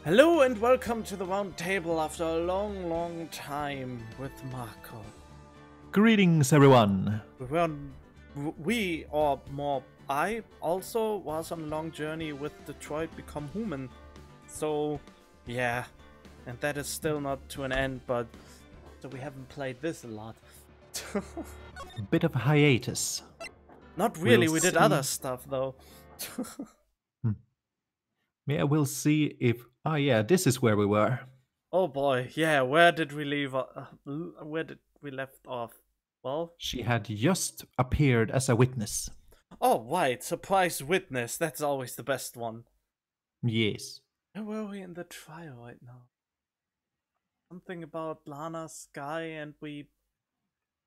Hello and welcome to the round table after a long time with Marco. Greetings, everyone. I also was on a long journey with Detroit Become Human. So, yeah, and that is still not to an end, but so we haven't played this a lot. A bit of a hiatus. Not really, We'll we did see. other stuff though. Yeah, we'll see if... Oh yeah, this is where we were. Oh boy, yeah, where did we leave? Where did we left off? Well, She had just appeared as a witness. oh right, surprise witness. That's always the best one. Yes. Where were we in the trial right now? Something about Lana's guy, and we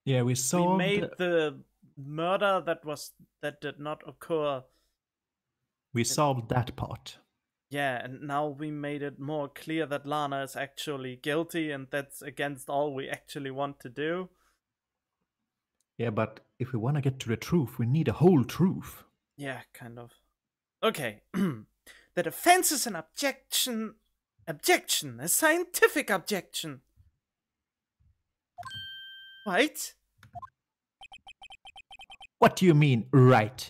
Yeah, we solved... made the murder that did not occur. We solved that part. Yeah, and now we made it more clear that Lana is actually guilty, and that's against all we actually want to do. Yeah, but if we want to get to the truth, we need a whole truth. Yeah, kind of. Okay. The defense is an objection, a scientific objection. Right? What do you mean, right?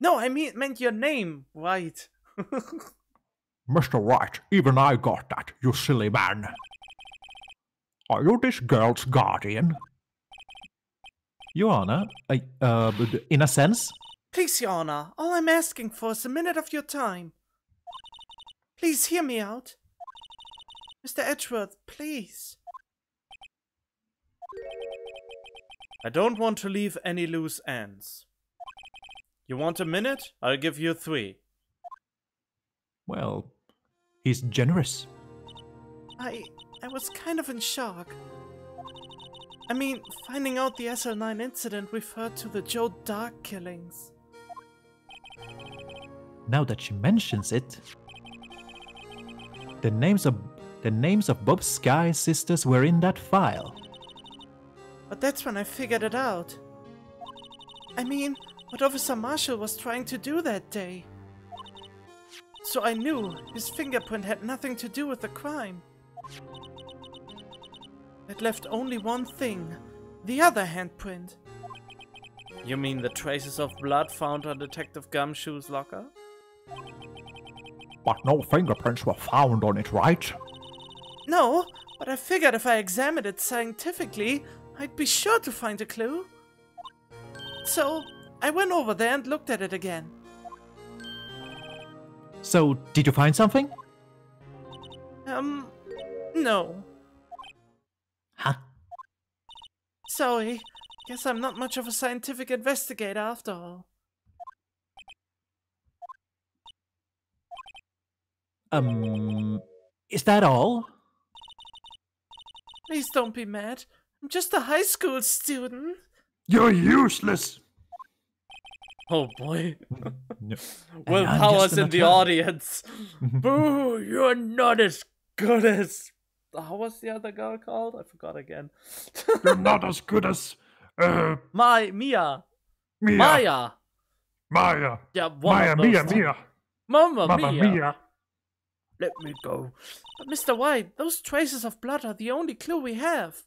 No, meant your name, right? Mr. Wright, even I got that, you silly man. Are you this girl's guardian? Your Honor, in a sense. Please, Your Honor, all I'm asking for is a minute of your time. Please hear me out. Mr. Edgeworth, please. I don't want to leave any loose ends. You want a minute? I'll give you 3. Well, he's generous. I was kind of in shock. I mean, finding out the SL9 incident referred to the Joe Dark killings. Now that she mentions it, the names of Bob Sky's sisters were in that file. But that's when I figured it out. I mean, what Officer Marshall was trying to do that day. So I knew his fingerprint had nothing to do with the crime. It left only one thing, the other handprint. You mean the traces of blood found on Detective Gumshoe's locker? But no fingerprints were found on it, right? No, but I figured if I examined it scientifically, I'd be sure to find a clue. So, I went over there and looked at it again. So, did you find something? No. Huh? Sorry, guess I'm not much of a scientific investigator after all. Is that all? Please don't be mad. I'm just a high school student. You're useless! Oh boy. No. Will I'm Powers just an in the attorney. audience. Boo, you're not as good as... How was the other girl called? I forgot again. You're not as good as, Mia. Mia. Maya. Maya. Yeah, one of those two. Mia. Mamma Mamma Mia. Mia. Let me go. But Mr. White, those traces of blood are the only clue we have.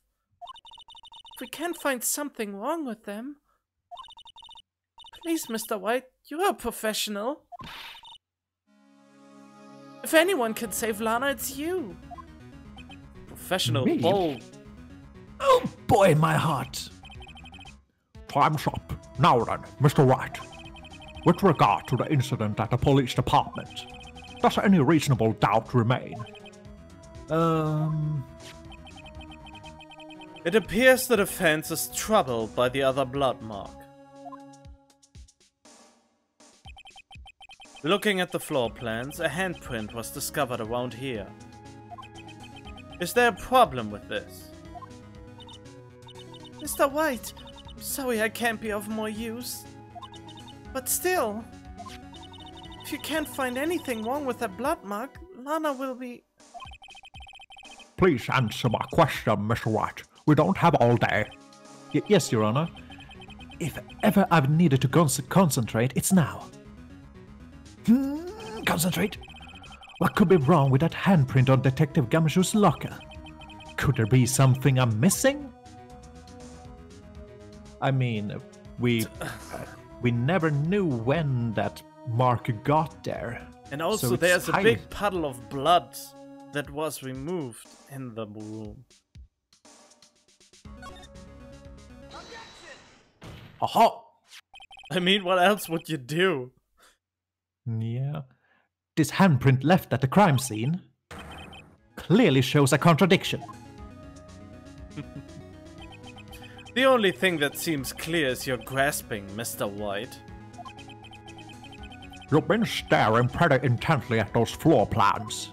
If we can't find something wrong with them... Please, Mr. White, you're a professional. If anyone can save Lana, it's you. Professional Me? bull. Oh boy, my heart. Time's up. Now then, Mr. Wright. With regard to the incident at the police department, does any reasonable doubt remain? It appears the defense is troubled by the other blood mark. Looking at the floor plans, a handprint was discovered around here. Is there a problem with this? Mr. White, I'm sorry I can't be of more use. But still, if you can't find anything wrong with that blood mark, Lana will be... Please answer my question, Mr. Wright. We don't have all day. Yes, Your Honor. If ever I've needed to concentrate, it's now. Concentrate. What could be wrong with that handprint on Detective Gumshoe's locker? Could there be something I'm missing? I mean, we never knew when that mark got there. And also so there's a big puddle of blood that was removed in the room. Aha! I mean, what else would you do? Yeah. This handprint left at the crime scene clearly shows a contradiction. The only thing that seems clear is your grasping, Mr. White. You've been staring pretty intently at those floor plans.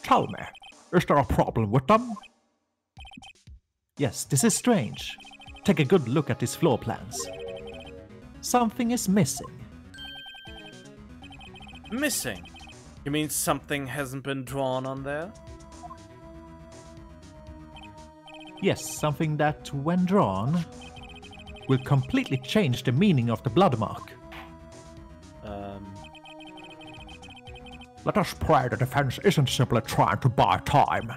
Tell me, is there a problem with them? Yes, this is strange. Take a good look at these floor plans. Something is missing. Missing? You mean something hasn't been drawn on there? Yes, something that, when drawn, will completely change the meaning of the blood mark. Let us pray the defense isn't simply trying to buy time.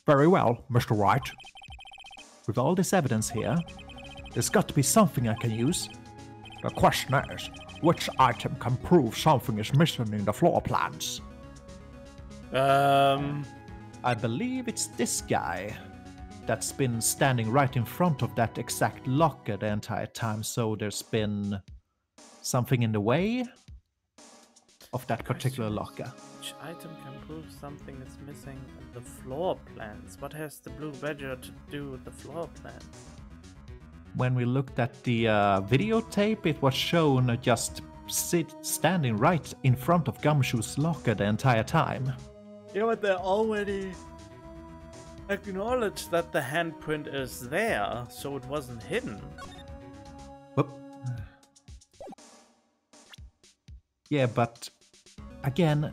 Very well, Mr. Wright. With all this evidence here, there's got to be something I can use. The question is, which item can prove something is missing in the floor plans? I believe it's this guy that's been standing right in front of that exact locker the entire time, so there's been something in the way of that particular locker. Which item can prove something is missing in the floor plans? What has the blue badger to do with the floor plans? When we looked at the videotape, it was shown just standing right in front of Gumshoe's locker the entire time. Yeah, but they already acknowledged that the handprint is there, so it wasn't hidden. Whoop. Yeah, but again,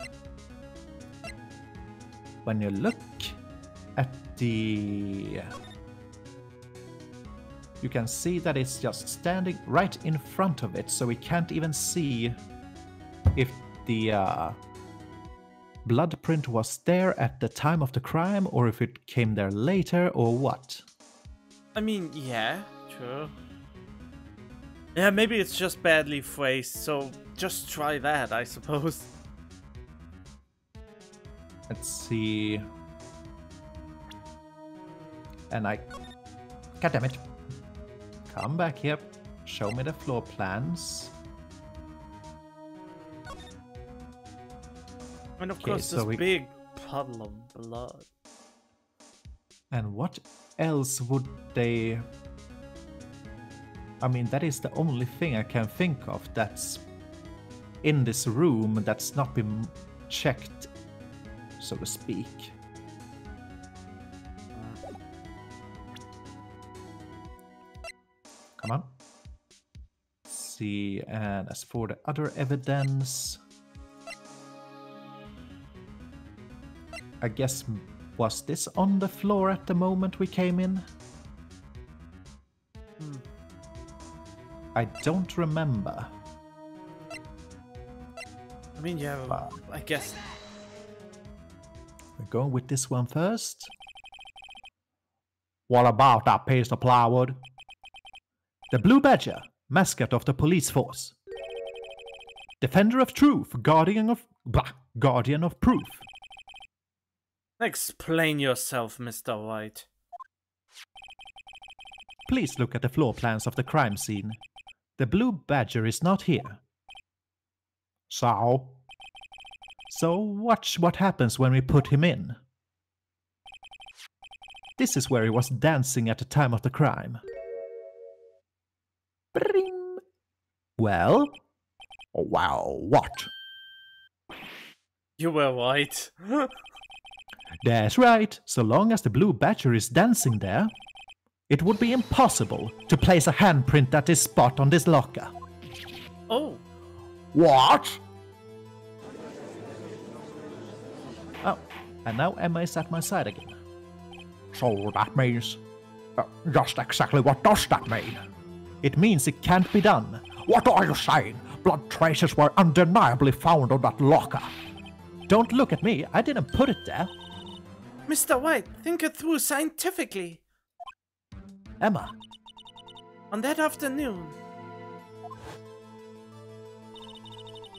when you look at the... you can see that it's just standing right in front of it, so we can't even see if the blood print was there at the time of the crime, or if it came there later, or what. I mean, yeah, sure. Yeah, maybe it's just badly phrased, so just try that, I suppose. Let's see. And God damn it. Come back here. Show me the floor plans. And of course, this big puddle of blood. And what else would they... I mean, that is the only thing I can think of that's in this room that's not been checked, so to speak. Come on. Let's see, and as for the other evidence... I guess, was this on the floor at the moment we came in? I don't remember. I mean, yeah, I guess. We're going with this one first. What about that piece of plywood? The Blue Badger, mascot of the police force. Defender of truth, guardian of proof. Explain yourself, Mr. White. Please look at the floor plans of the crime scene. The Blue Badger is not here. So watch what happens when we put him in. This is where he was dancing at the time of the crime. Bring. Well, what? You were right. That's right. So long as the Blue Badger is dancing there, it would be impossible to place a handprint at this spot on this locker. Oh. What? Oh, and now Emma is at my side again. So that means... just exactly what does that mean? It means it can't be done. What are you saying? Blood traces were undeniably found on that locker. don't look at me. I didn't put it there. Mr. White, think it through scientifically. Emma. On that afternoon,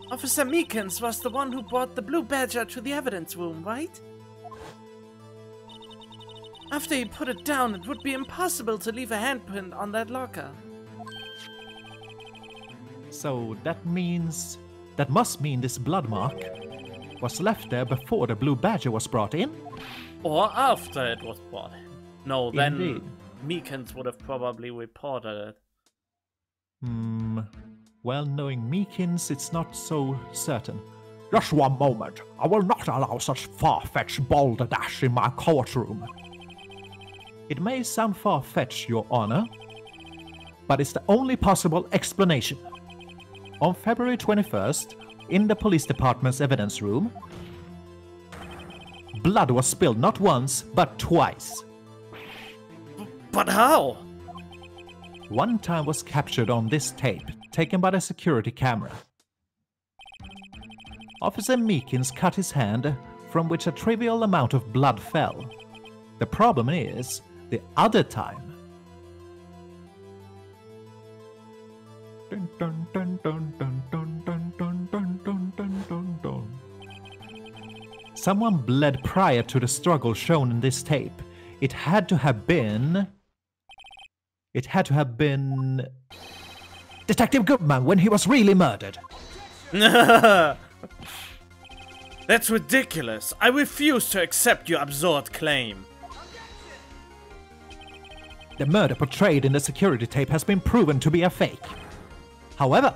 Officer Meekins was the one who brought the Blue Badger to the evidence room, right? After he put it down, it would be impossible to leave a handprint on that locker. So that must mean this blood mark was left there before the Blue Badger was brought in? Or after it was brought in. No, then Indeed. Meekins would have probably reported it. Well, knowing Meekins, it's not so certain. Just one moment. I will not allow such far-fetched balderdash in my courtroom. It may sound far-fetched, Your Honor, but it's the only possible explanation. On February 21st, in the police department's evidence room, blood was spilled not once, but twice. But how? One time was captured on this tape, taken by the security camera. Officer Meekins cut his hand, from which a trivial amount of blood fell. The problem is, the other time... Dun, dun, dun, dun, dun, dun, dun, dun, dun, dun, dun, dun, dun. Someone bled prior to the struggle shown in this tape. It had to have been... Detective Goodman when he was really murdered. That's ridiculous. I refuse to accept your absurd claim. The murder portrayed in the security tape has been proven to be a fake. However,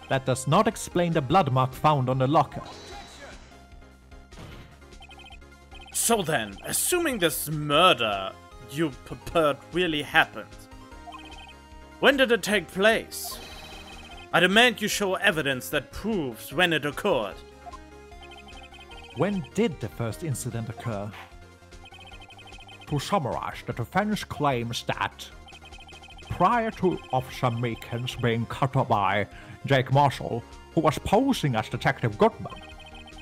that does not explain the blood mark found on the locker. So then, assuming this murder you purport really happened, when did it take place? I demand you show evidence that proves when it occurred. When did the first incident occur? To summarize, the defense claims that prior to Officer Meekins being cut up by Jake Marshall, who was posing as Detective Goodman,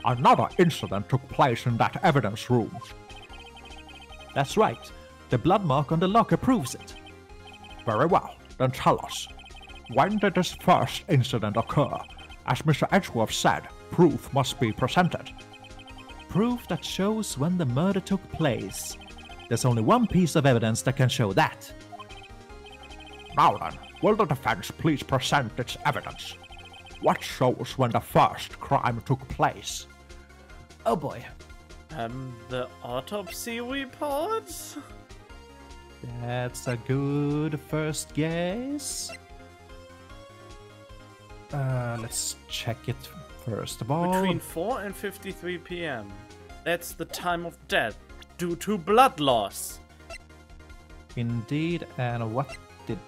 another incident took place in that evidence room. That's right. The blood mark on the locker proves it. Very well, then tell us. When did this first incident occur? As Mr. Edgeworth said, proof must be presented. Proof that shows when the murder took place. There's only one piece of evidence that can show that. Now then, will the defense please present its evidence? What shows when the first crime took place? Oh boy. The autopsy report? That's a good first guess. Let's check it first of all. Between 4 and 53 p.m. That's the time of death, due to blood loss. Indeed, and what did...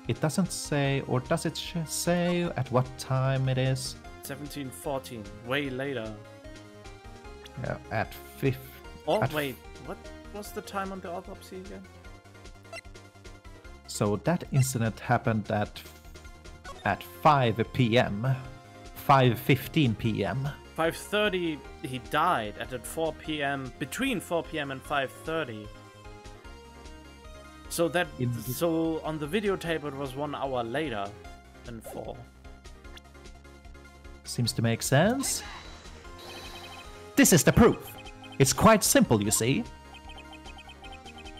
It doesn't say, or does it say at what time it is? 1714, way later. Yeah, at 5... Oh, wait, what was the time on the autopsy again? So that incident happened at 5 p.m. 5:15 p.m. 5:30 he died, at 4 p.m. between 4 p.m. and 5:30. So that so on the videotape it was 1 hour later than 4. Seems to make sense. This is the proof. It's quite simple, you see.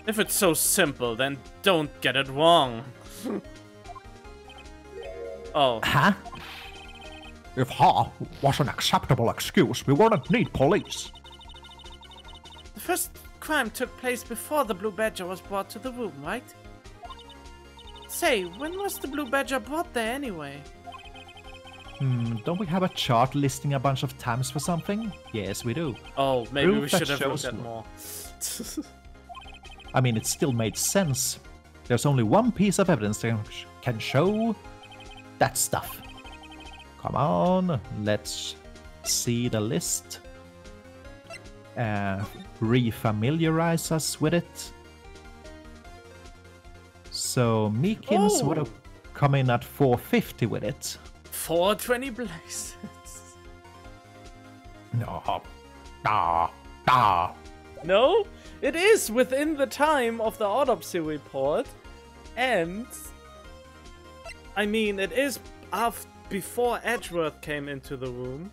If it's so simple, then don't get it wrong. Oh. Huh? If "ha" was an acceptable excuse, we wouldn't need police. The first crime took place before the Blue Badger was brought to the room, right? Say, when was the Blue Badger brought there anyway? Don't we have a chart listing a bunch of times for something? Yes, we do. Oh, maybe Proof we should that have looked shows at more. I mean, it still made sense. There's only one piece of evidence that can show that stuff. Come on, let's see the list. Refamiliarize us with it. So Meekins would have come in at 450 with it. 420 blazes. No. Da. Da. No, it is within the time of the autopsy report, and I mean it is before Edgeworth came into the room.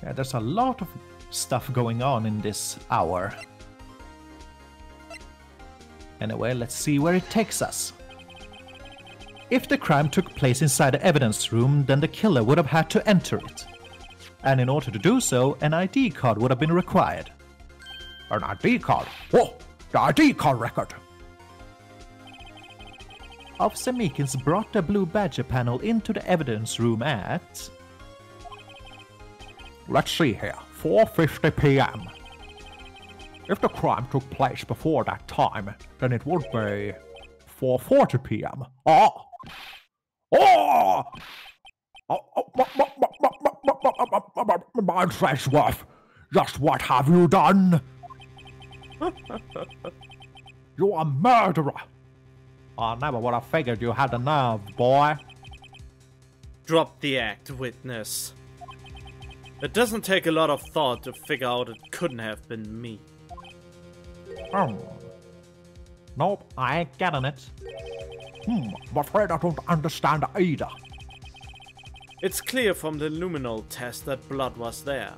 Yeah, there's a lot of stuff going on in this hour. Anyway, let's see where it takes us. If the crime took place inside the evidence room, then the killer would have had to enter it. And in order to do so, an ID card would have been required. An ID card? Oh, the ID card record! Officer Meekins brought the blue badger panel into the evidence room at... Let's see here, 4:50 p.m. If the crime took place before that time, then it would be 4:40 p.m. Oh! Oh! Mine Edgeworth, just what have you done? You're a murderer! I never would have figured you had the nerve, boy. Drop the act, witness. It doesn't take a lot of thought to figure out it couldn't have been me. Nope, I ain't getting it. I'm afraid I don't understand either. It's clear from the luminol test that blood was there.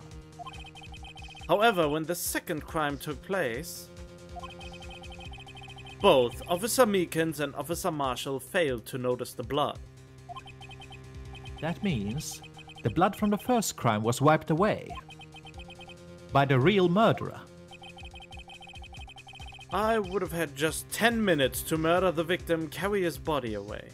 However, when the second crime took place, both Officer Meekins and Officer Marshall failed to notice the blood. That means the blood from the first crime was wiped away by the real murderer. I would have had just 10 minutes to murder the victim, carry his body away,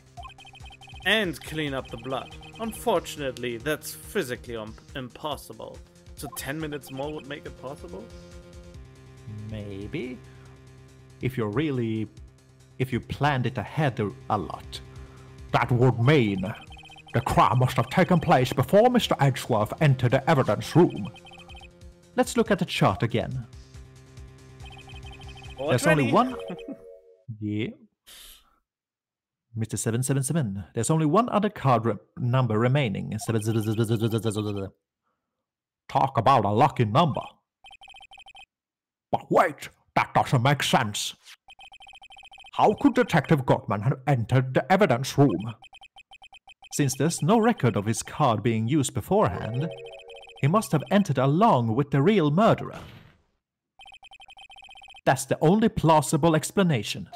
and clean up the blood. Unfortunately, that's physically impossible. So 10 minutes more would make it possible? Maybe. If you planned it ahead a lot. That would mean the crime must have taken place before Mr. Edgeworth entered the evidence room. Let's look at the chart again. There's Already? only one... Yeah. Mr. 777. There's only one other card number remaining. 777. Talk about a lucky number. But wait, that doesn't make sense. How could Detective Gottman have entered the evidence room? Since there's no record of his card being used beforehand, he must have entered along with the real murderer. That's the only plausible explanation.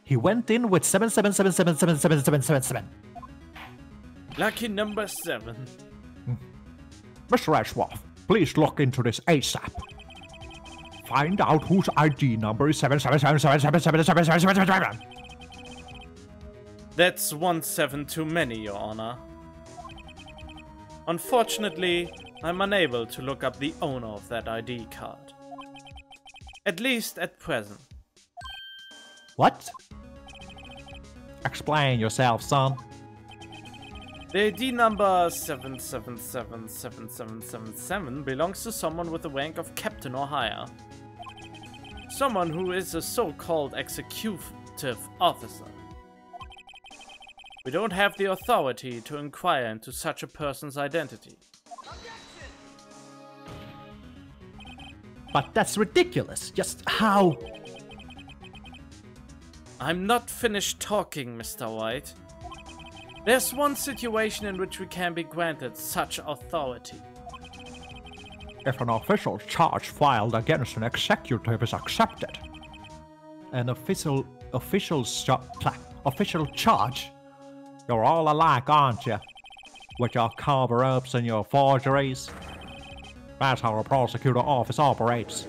He went in with 777777777. Lucky number 7. Mr. Edgeworth, please look into this ASAP. Find out whose ID number is 777777777. That's 17 too many, Your Honor. Unfortunately, I'm unable to look up the owner of that ID card. At least at present. What? Explain yourself, son. The ID number 7777777 belongs to someone with the rank of captain or higher. Someone who is a so-called executive officer. We don't have the authority to inquire into such a person's identity. But that's ridiculous. Just how? I'm not finished talking, Mr. Wright. There's one situation in which we can be granted such authority. If an official charge filed against an executive is accepted. An official charge? You're all alike, aren't you? With your cover-ups and your forgeries. That's how a prosecutor office operates.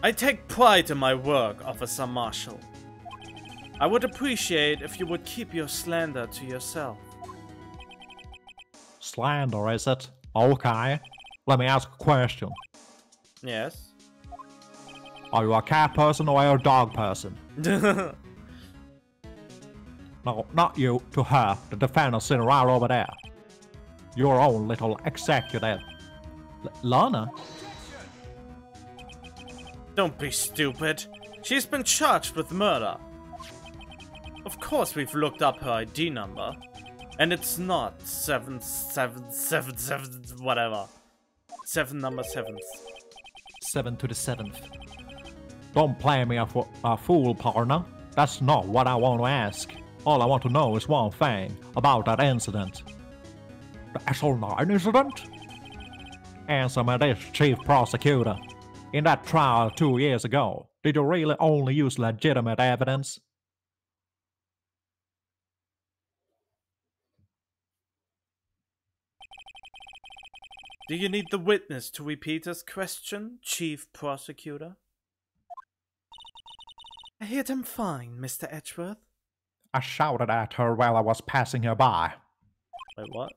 I take pride in my work, Officer Marshall. I would appreciate if you would keep your slander to yourself. Slander, is it? Okay. Let me ask a question. Yes? Are you a cat person or are you a dog person? No, not you, to her, the defender sitting right over there. Your own little executive. Lana? Don't be stupid. She's been charged with murder. Of course we've looked up her ID number. And it's not 7 whatever. 7 number 7th. 7 to the 7th. Don't play me a fool, partner. That's not what I want to ask. All I want to know is one thing about that incident. The SL9 incident? Answer me this, Chief Prosecutor. In that trial 2 years ago, did you really only use legitimate evidence? Do you need the witness to repeat his question, Chief Prosecutor? I heard him fine, Mr. Edgeworth. I shouted at her while I was passing her by. Wait, what?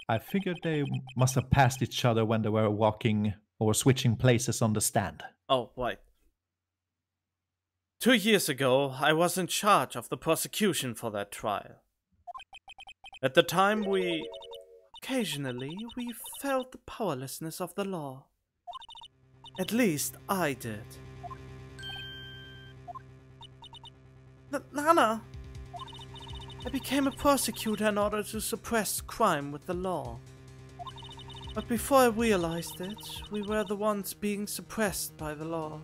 I figured they must have passed each other when they were walking or switching places on the stand. Oh, right. 2 years ago, I was in charge of the prosecution for that trial. At the time, occasionally, we felt the powerlessness of the law. At least, I did. Lana! I became a prosecutor in order to suppress crime with the law. But before I realized it, we were the ones being suppressed by the law.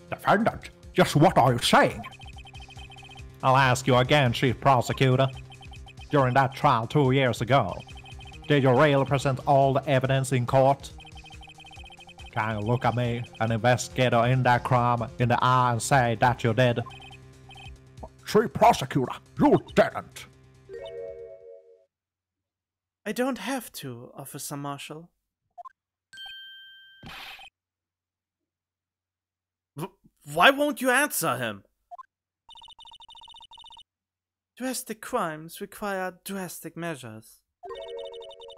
Defendant, just what are you saying? I'll ask you again, Chief Prosecutor. During that trial 2 years ago, did you really present all the evidence in court? Can you look at me, an investigator in that crime, in the eye and say that you did? Chief Prosecutor, you didn't. I don't have to, Officer Marshall. Why won't you answer him? Drastic crimes require drastic measures.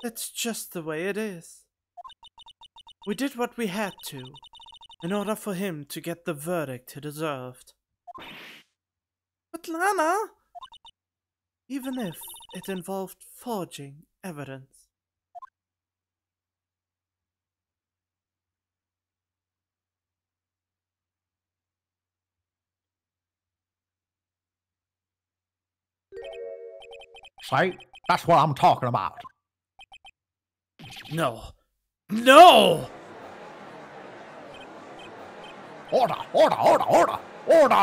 That's just the way it is. We did what we had to, in order for him to get the verdict he deserved. But Lana! Even if it involved forging evidence. See, that's what I'm talking about. No. No! Order, order, order, order, order!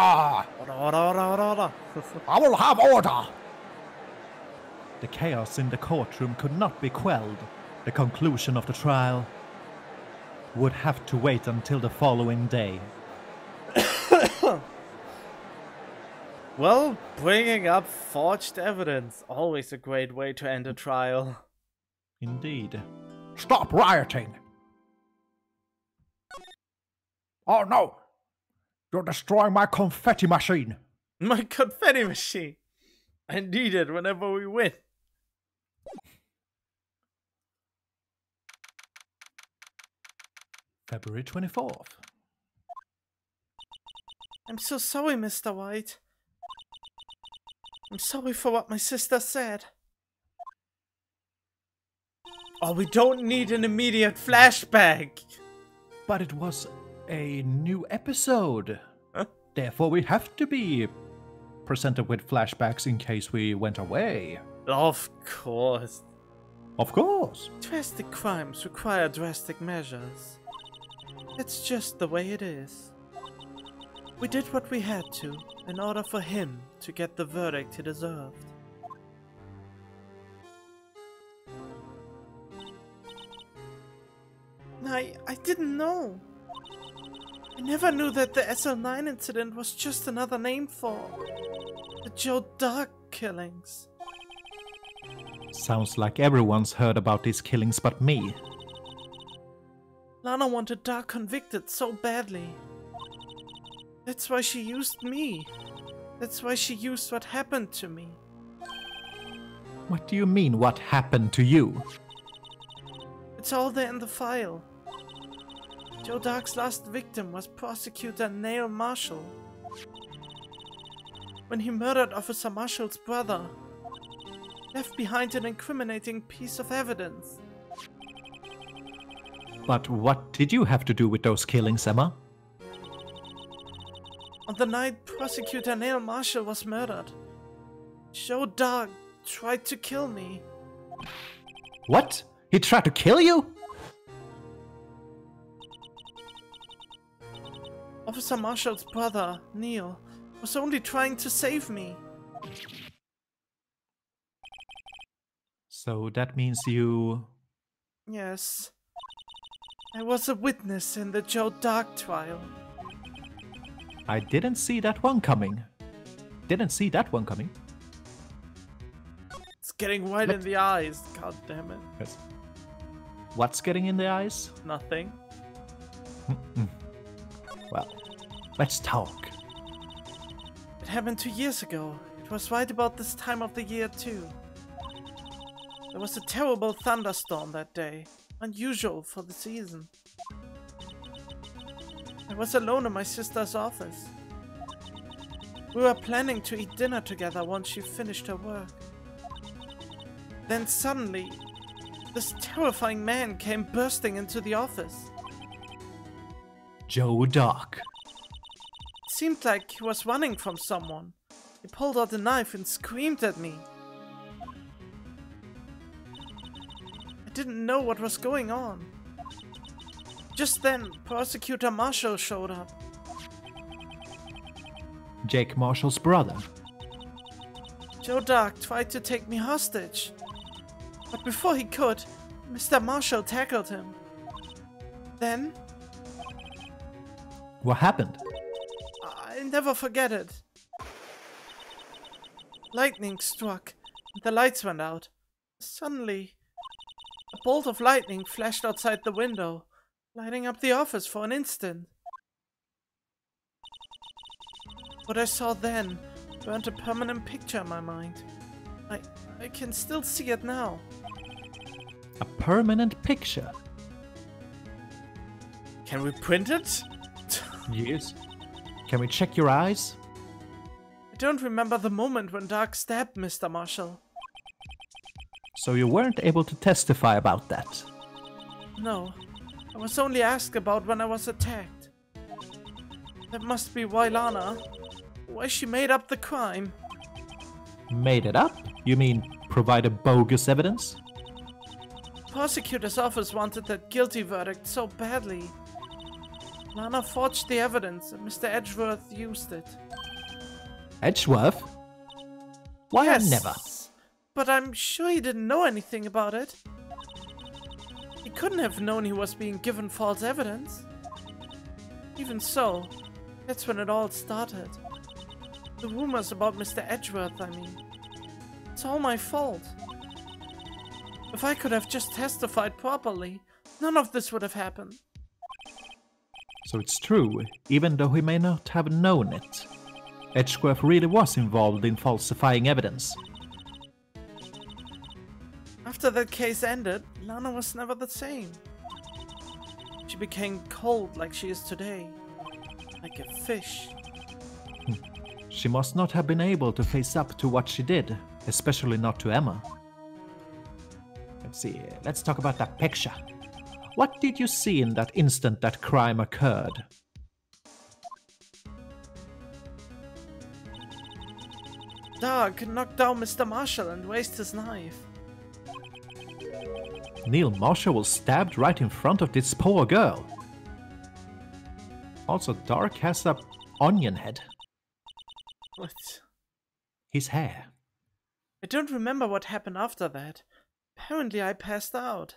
Order. I will have order. The chaos in the courtroom could not be quelled. The conclusion of the trial would have to wait until the following day. Well, bringing up forged evidence, always a great way to end a trial. Indeed. Stop rioting. Oh no! You're destroying my confetti machine. My confetti machine! I need it whenever we win. February 24th. I'm so sorry, Mr. Wright. I'm sorry for what my sister said. Oh, we don't need an immediate flashback. But it was a new episode. Huh? Therefore, we have to be presented with flashbacks in case we went away. Of course. Of course. Drastic crimes require drastic measures. It's just the way it is. We did what we had to in order for him to get the verdict he deserved. I didn't know. I never knew that the SL9 incident was just another name for the Joe Dark killings. Sounds like everyone's heard about these killings but me. Lana wanted Dark convicted so badly. That's why she used me. That's why she used what happened to me. What do you mean, what happened to you? It's all there in the file. Joe Dark's last victim was Prosecutor Neil Marshall. When he murdered Officer Marshall's brother, left behind an incriminating piece of evidence. But what did you have to do with those killings, Emma? On the night Prosecutor Neil Marshall was murdered, Joe Dog tried to kill me. What? He tried to kill you? Officer Marshall's brother, Neil, was only trying to save me. So that means you... Yes. I was a witness in the Joe Dog trial. I didn't see that one coming. Didn't see that one coming. It's getting right in the eyes, god damn it. Yes. What's getting in the eyes? Nothing. Well, let's talk. It happened 2 years ago. It was right about this time of the year too. There was a terrible thunderstorm that day, unusual for the season. I was alone in my sister's office. We were planning to eat dinner together once she finished her work. Then suddenly, this terrifying man came bursting into the office. Joe Dog. It seemed like he was running from someone. He pulled out a knife and screamed at me. I didn't know what was going on. Just then, Prosecutor Marshall showed up. Jake Marshall's brother. Joe Dog tried to take me hostage. But before he could, Mr. Marshall tackled him. Then, What happened? I'll never forget it. Lightning struck, and the lights went out. Suddenly, a bolt of lightning flashed outside the window, lighting up the office for an instant. What I saw then burnt a permanent picture in my mind. I can still see it now. A permanent picture? Can we print it? Yes. Can we check your eyes? I don't remember the moment when Dark stabbed Mr. Marshall. So you weren't able to testify about that? No, I was only asked about when I was attacked. That must be why why she made up the crime. Made it up? You mean provided bogus evidence? Prosecutor's office wanted that guilty verdict so badly. Lana forged the evidence and Mr. Edgeworth used it. Edgeworth? Why Yes, I never? but I'm sure he didn't know anything about it. He couldn't have known he was being given false evidence. Even so, that's when it all started. The rumors about Mr. Edgeworth, I mean. It's all my fault. If I could have just testified properly, none of this would have happened. So it's true, even though he may not have known it. Edgeworth really was involved in falsifying evidence. After that case ended, Lana was never the same. She became cold like she is today. Like a fish. She must not have been able to face up to what she did, especially not to Emma. Let's see, let's talk about that picture. What did you see in that instant that crime occurred? Doug knocked down Mr. Marshall and raised his knife. Neil Marshall was stabbed right in front of this poor girl. Also, Dark has a onion head. What? His hair. I don't remember what happened after that. Apparently I passed out.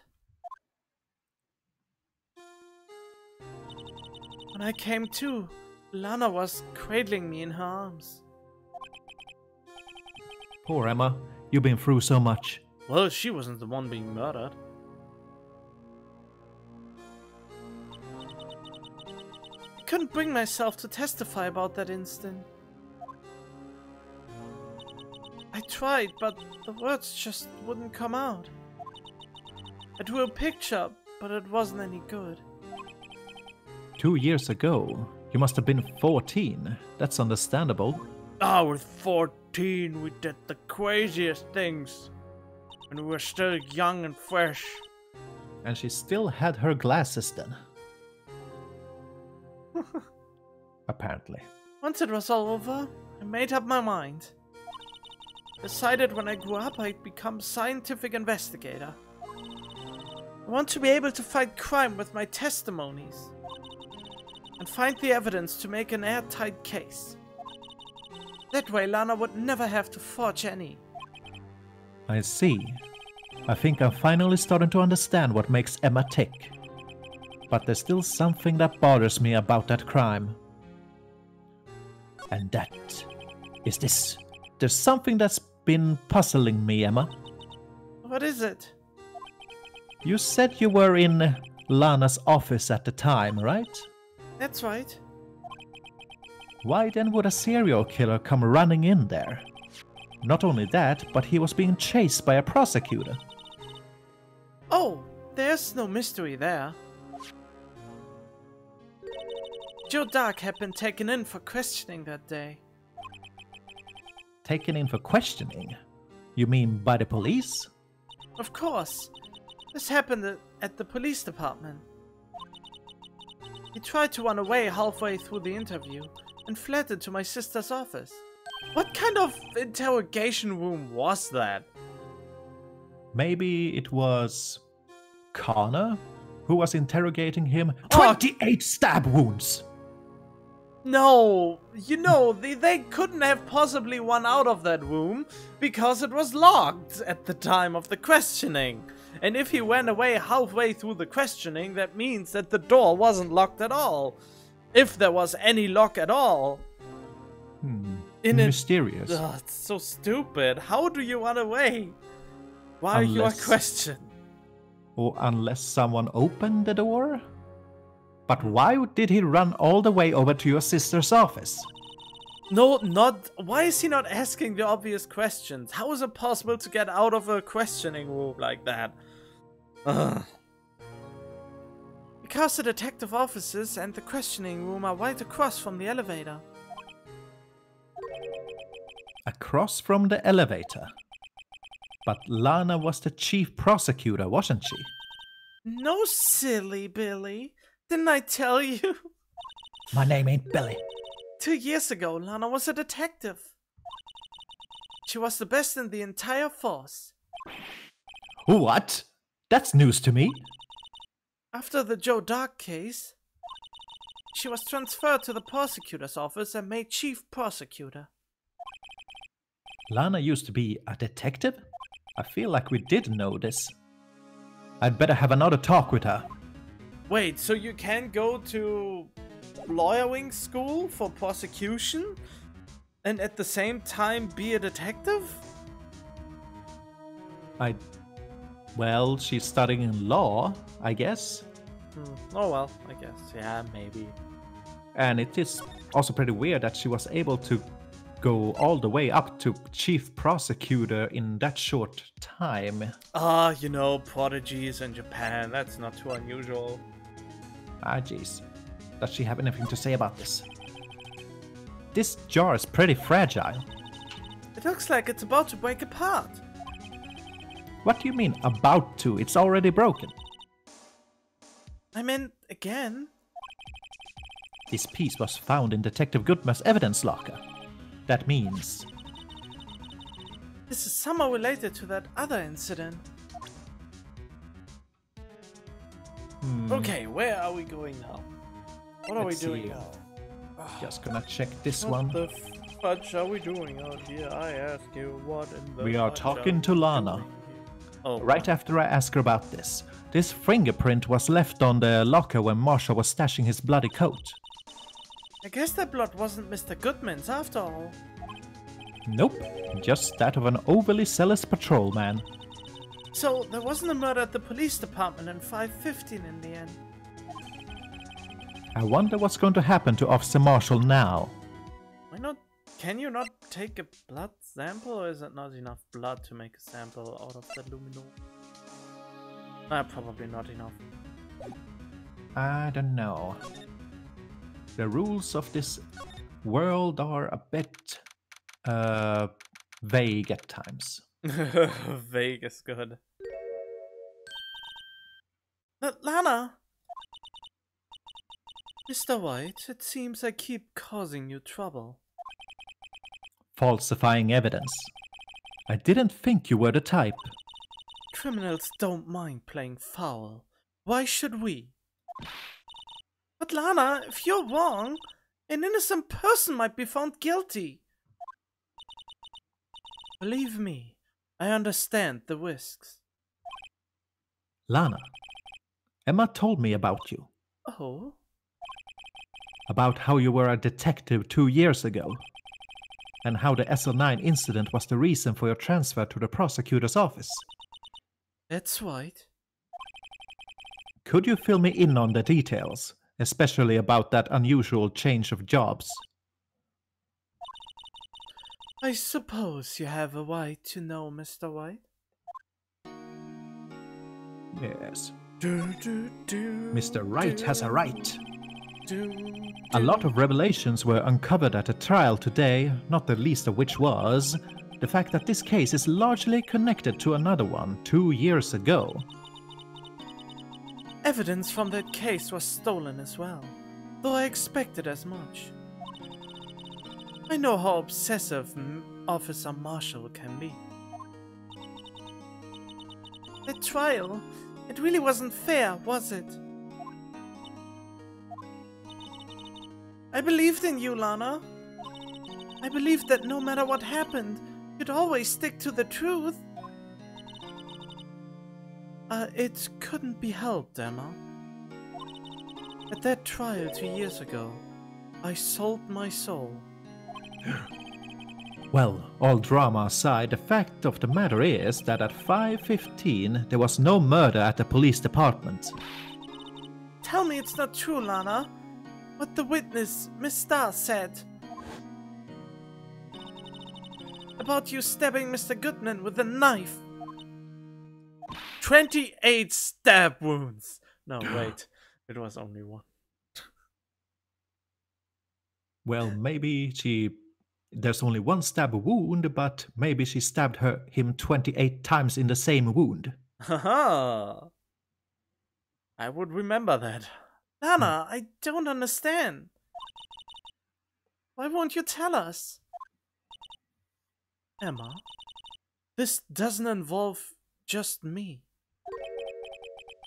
When I came to, Lana was cradling me in her arms. Poor Emma, you've been through so much. Well, she wasn't the one being murdered. I couldn't bring myself to testify about that instant. I tried, but the words just wouldn't come out. I drew a picture, but it wasn't any good. 2 years ago, you must have been 14. That's understandable. Ah, with 14 we did the craziest things. When we were still young and fresh. And she still had her glasses then. Apparently. Once it was all over, I made up my mind. Decided when I grew up I'd become scientific investigator. I want to be able to fight crime with my testimonies. And find the evidence to make an airtight case. That way Lana would never have to forge any. I see. I think I'm finally starting to understand what makes Emma tick. But there's still something that bothers me about that crime. And that is this. There's something that's been puzzling me, Emma. What is it? You said you were in Lana's office at the time, right? That's right. Why then would a serial killer come running in there? Not only that, but he was being chased by a prosecutor. Oh, there's no mystery there. Joe Dark had been taken in for questioning that day. Taken in for questioning? You mean by the police? Of course. This happened at the police department. He tried to run away halfway through the interview and fled into my sister's office. What kind of interrogation room was that? Maybe it was Connor who was interrogating him. 28 stab wounds! No, you know, they couldn't have possibly run out of that room because it was locked at the time of the questioning. And if he ran away halfway through the questioning, that means that the door wasn't locked at all. If there was any lock at all. Mysterious. It's so stupid. How do you run away? Why are you a question? Or unless someone opened the door? But why did he run all the way over to your sister's office? No, not... Why is he not asking the obvious questions? How is it possible to get out of a questioning room like that? Ugh. Because the detective offices and the questioning room are right across from the elevator. Across from the elevator? But Lana was the chief prosecutor, wasn't she? No, silly Billy. Didn't I tell you? My name ain't Billy. 2 years ago, Lana was a detective. She was the best in the entire force. What? That's news to me. After the Joe Dark case, she was transferred to the prosecutor's office and made chief prosecutor. Lana used to be a detective? I feel like we did know this. I'd better have another talk with her. Wait, so you can go to lawyering school for prosecution and at the same time be a detective? Well, she's studying law, I guess. Oh well, I guess. Yeah, maybe. And it is also pretty weird that she was able to go all the way up to chief prosecutor in that short time. You know, prodigies in Japan, that's not too unusual. Jeez. Does she have anything to say about this? This jar is pretty fragile. It looks like it's about to break apart. What do you mean, about to? It's already broken. I meant, again. This piece was found in Detective Goodman's evidence locker. That means... This is somehow related to that other incident. Okay, where are we going now? What are we doing now? Just gonna check this What one. the fudge are we doing out here? I ask you, what in the We are fudge talking we to Lana. doing here? Oh, Right after I asked her about this. This fingerprint was left on the locker when Marshall was stashing his bloody coat. I guess that blood wasn't Mr. Goodman's after all. Nope, just that of an overly zealous patrolman. So, there wasn't a murder at the police department in 5:15 in the end. I wonder what's going to happen to Officer Marshall now. Why not? Can you not take a blood sample, or is it not enough blood to make a sample out of the lumino? Probably not enough. I don't know. The rules of this world are a bit vague at times. Vague is good. But Lana! Mr. White, it seems I keep causing you trouble. Falsifying evidence. I didn't think you were the type. Criminals don't mind playing foul. Why should we? But Lana, if you're wrong, an innocent person might be found guilty. Believe me, I understand the risks. Lana, Emma told me about you. Oh? About how you were a detective 2 years ago. And how the SL9 incident was the reason for your transfer to the prosecutor's office. That's right. Could you fill me in on the details, especially about that unusual change of jobs? I suppose you have a right to know, Mr. White. Yes. Mr. Mr. Wright has a right. A lot of revelations were uncovered at the trial today, not the least of which was the fact that this case is largely connected to another one 2 years ago. Evidence from that case was stolen as well, though I expected as much. I know how obsessive Officer Marshall can be. The trial, it really wasn't fair, was it? I believed in you, Lana. I believed that no matter what happened, you'd always stick to the truth. It couldn't be helped, Emma. At that trial 2 years ago, I sold my soul. Well, all drama aside, the fact of the matter is that at 5:15 there was no murder at the police department. Tell me it's not true, Lana. What the witness, Miss Starr, said about you stabbing Mr. Goodman with a knife. 28 stab wounds. No, wait. It was only one. Well, maybe there's only one stab wound, but maybe she stabbed him 28 times in the same wound. Haha. I would remember that. Lana, I don't understand. Why won't you tell us? Emma, this doesn't involve just me.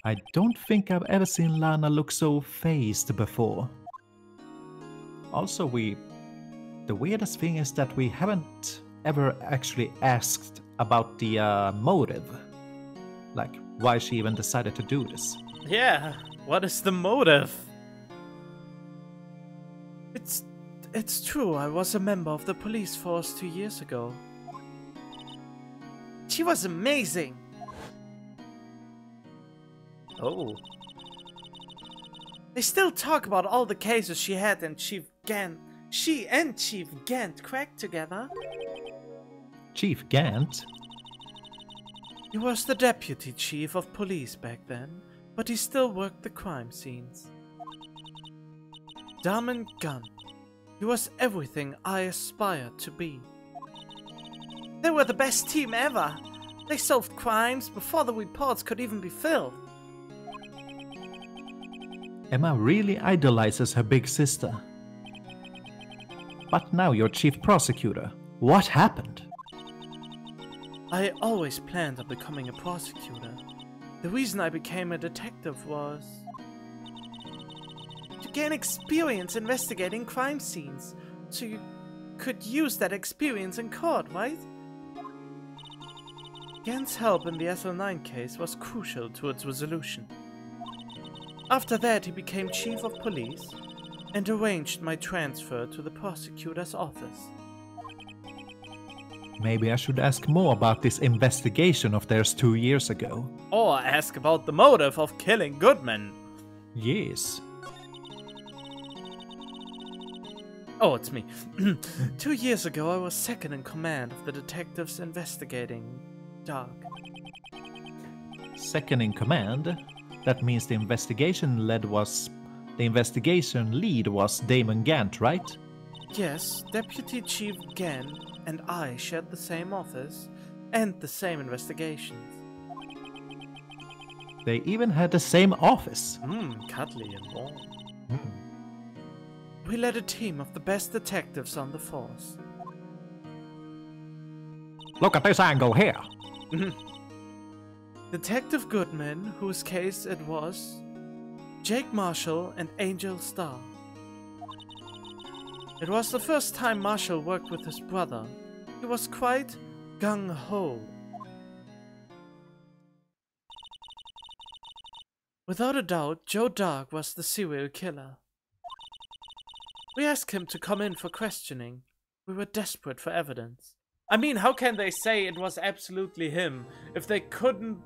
I don't think I've ever seen Lana look so phased before. Also, the weirdest thing is that we haven't ever actually asked about the motive. Like, why she even decided to do this. Yeah, what is the motive? It's true, I was a member of the police force 2 years ago. She was amazing! Oh. They still talk about all the cases she had and she and Chief Gant cracked together. Chief Gant? He was the deputy chief of police back then, but he still worked the crime scenes. Dumb and gun. He was everything I aspired to be. They were the best team ever. They solved crimes before the reports could even be filled. Emma really idolizes her big sister. But now you're chief prosecutor. What happened? I always planned on becoming a prosecutor. The reason I became a detective was to gain experience investigating crime scenes, so you could use that experience in court, right? Gant's help in the SL9 case was crucial to its resolution. After that, he became chief of police and arranged my transfer to the prosecutor's office. Maybe I should ask more about this investigation of theirs 2 years ago. Or ask about the motive of killing Goodman. Yes. Oh, it's me. 2 years ago, I was second in command of the detectives investigating Doug. Second in command? That means the investigation lead was Damon Gant, right? Yes, Deputy Chief Gant and I shared the same office and the same investigations. They even had the same office. Cuddly and warm. We led a team of the best detectives on the force. Look at this angle here. Detective Goodman, whose case it was, Jake Marshall and Angel Starr. It was the first time Marshall worked with his brother. He was quite gung-ho. Without a doubt, Joe Dark was the serial killer. We asked him to come in for questioning. We were desperate for evidence. I mean, how can they say it was absolutely him if they couldn't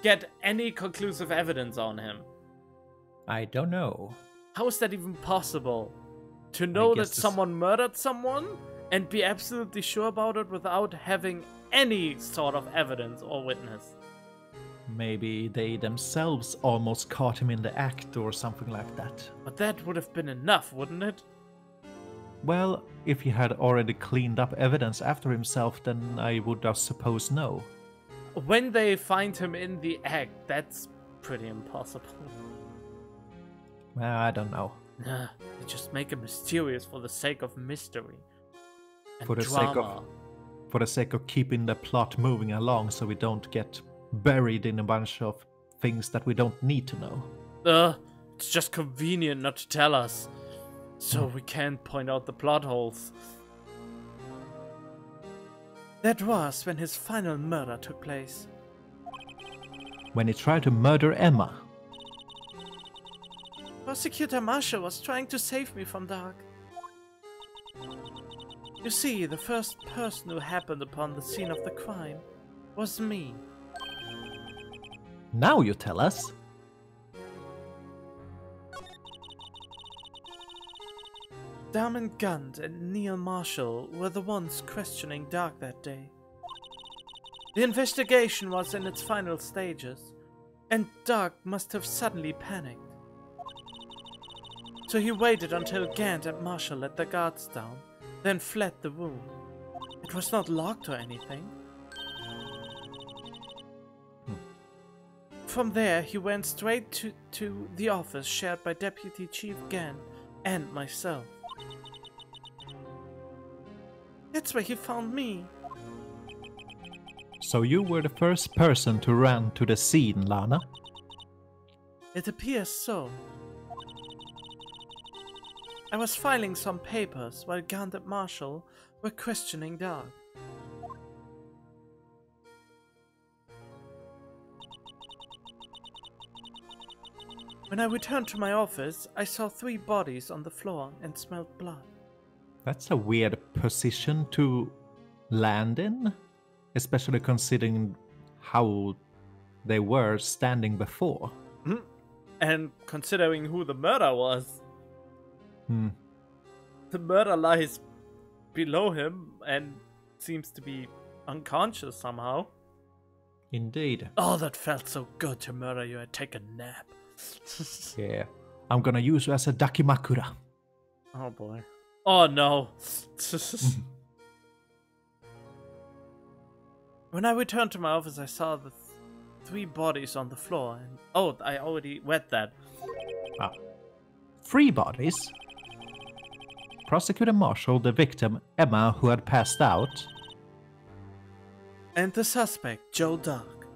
get any conclusive evidence on him? I don't know. How is that even possible? To know that someone murdered someone and be absolutely sure about it without having any sort of evidence or witness? Maybe they themselves almost caught him in the act or something like that. But that would have been enough, wouldn't it? Well, if he had already cleaned up evidence after himself, then I would have suppose no. When they find him in the act, that's pretty impossible. Well, I don't know. Nah, they just make it mysterious for the sake of mystery and For the drama. For the sake of keeping the plot moving along so we don't get buried in a bunch of things that we don't need to know. It's just convenient not to tell us, so we can't point out the plot holes. That was when his final murder took place. When he tried to murder Emma. Prosecutor Marshall was trying to save me from Dark. You see, the first person who happened upon the scene of the crime was me. Now you tell us. Damon Gund and Neil Marshall were the ones questioning Dark that day. The investigation was in its final stages, and Dark must have suddenly panicked. So he waited until Gant and Marshall let the guards down, then fled the room. It was not locked or anything. From there, he went straight to the office shared by Deputy Chief Gant and myself. That's where he found me. So you were the first person to run to the scene, Lana? It appears so. I was filing some papers while Gant and Marshall were questioning Dark. When I returned to my office, I saw 3 bodies on the floor and smelled blood. That's a weird position to land in, especially considering how they were standing before. And considering who the murder was. The murder lies below him and seems to be unconscious somehow. Indeed. Oh, that felt so good to murder you and take a nap. Yeah. I'm gonna use you as a dakimakura. Oh boy. Oh no. When I returned to my office, I saw the 3 bodies on the floor. And oh, I already read that. 3 bodies? Prosecutor Marshall, the victim, Emma, who had passed out, and the suspect, Joe Dark.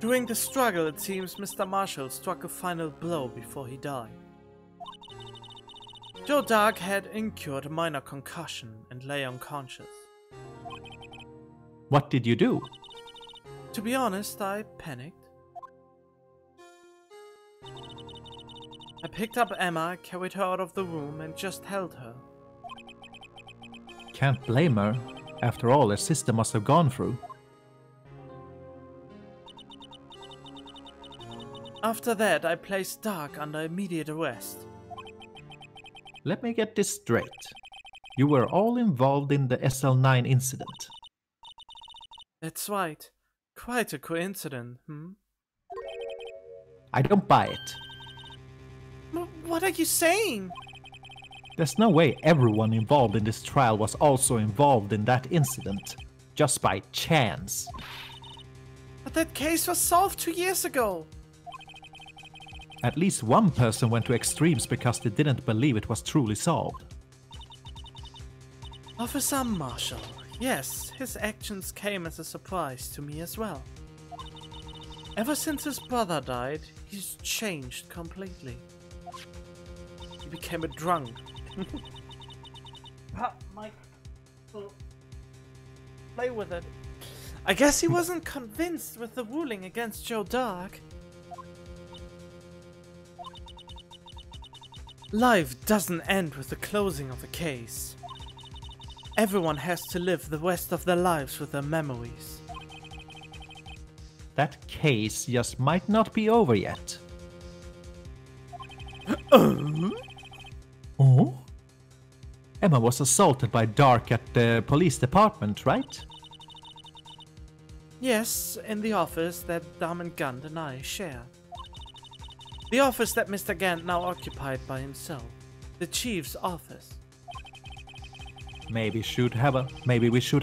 During the struggle, it seems Mr. Marshall struck a final blow before he died. Joe Dark had incurred a minor concussion and lay unconscious. What did you do? To be honest, I panicked. I picked up Emma, carried her out of the room, and just held her. Can't blame her. After all, her sister must have gone through. After that, I placed Dark under immediate arrest. Let me get this straight. You were all involved in the SL9 incident. That's right. Quite a coincidence, I don't buy it. What are you saying? There's no way everyone involved in this trial was also involved in that incident, just by chance. But that case was solved 2 years ago. At least one person went to extremes because they didn't believe it was truly solved. Officer Marshall. Yes, his actions came as a surprise to me as well. Ever since his brother died, he's changed completely. He became a drunk. Mike, play with it. I guess he wasn't convinced with the ruling against Joe Dark. Life doesn't end with the closing of a case. Everyone has to live the rest of their lives with their memories. That case just might not be over yet. Oh? Emma was assaulted by Dark at the police department, right? Yes, in the office that Diamond Gant and I share. The office that Mr. Gant now occupied by himself. The chief's office. Maybe we should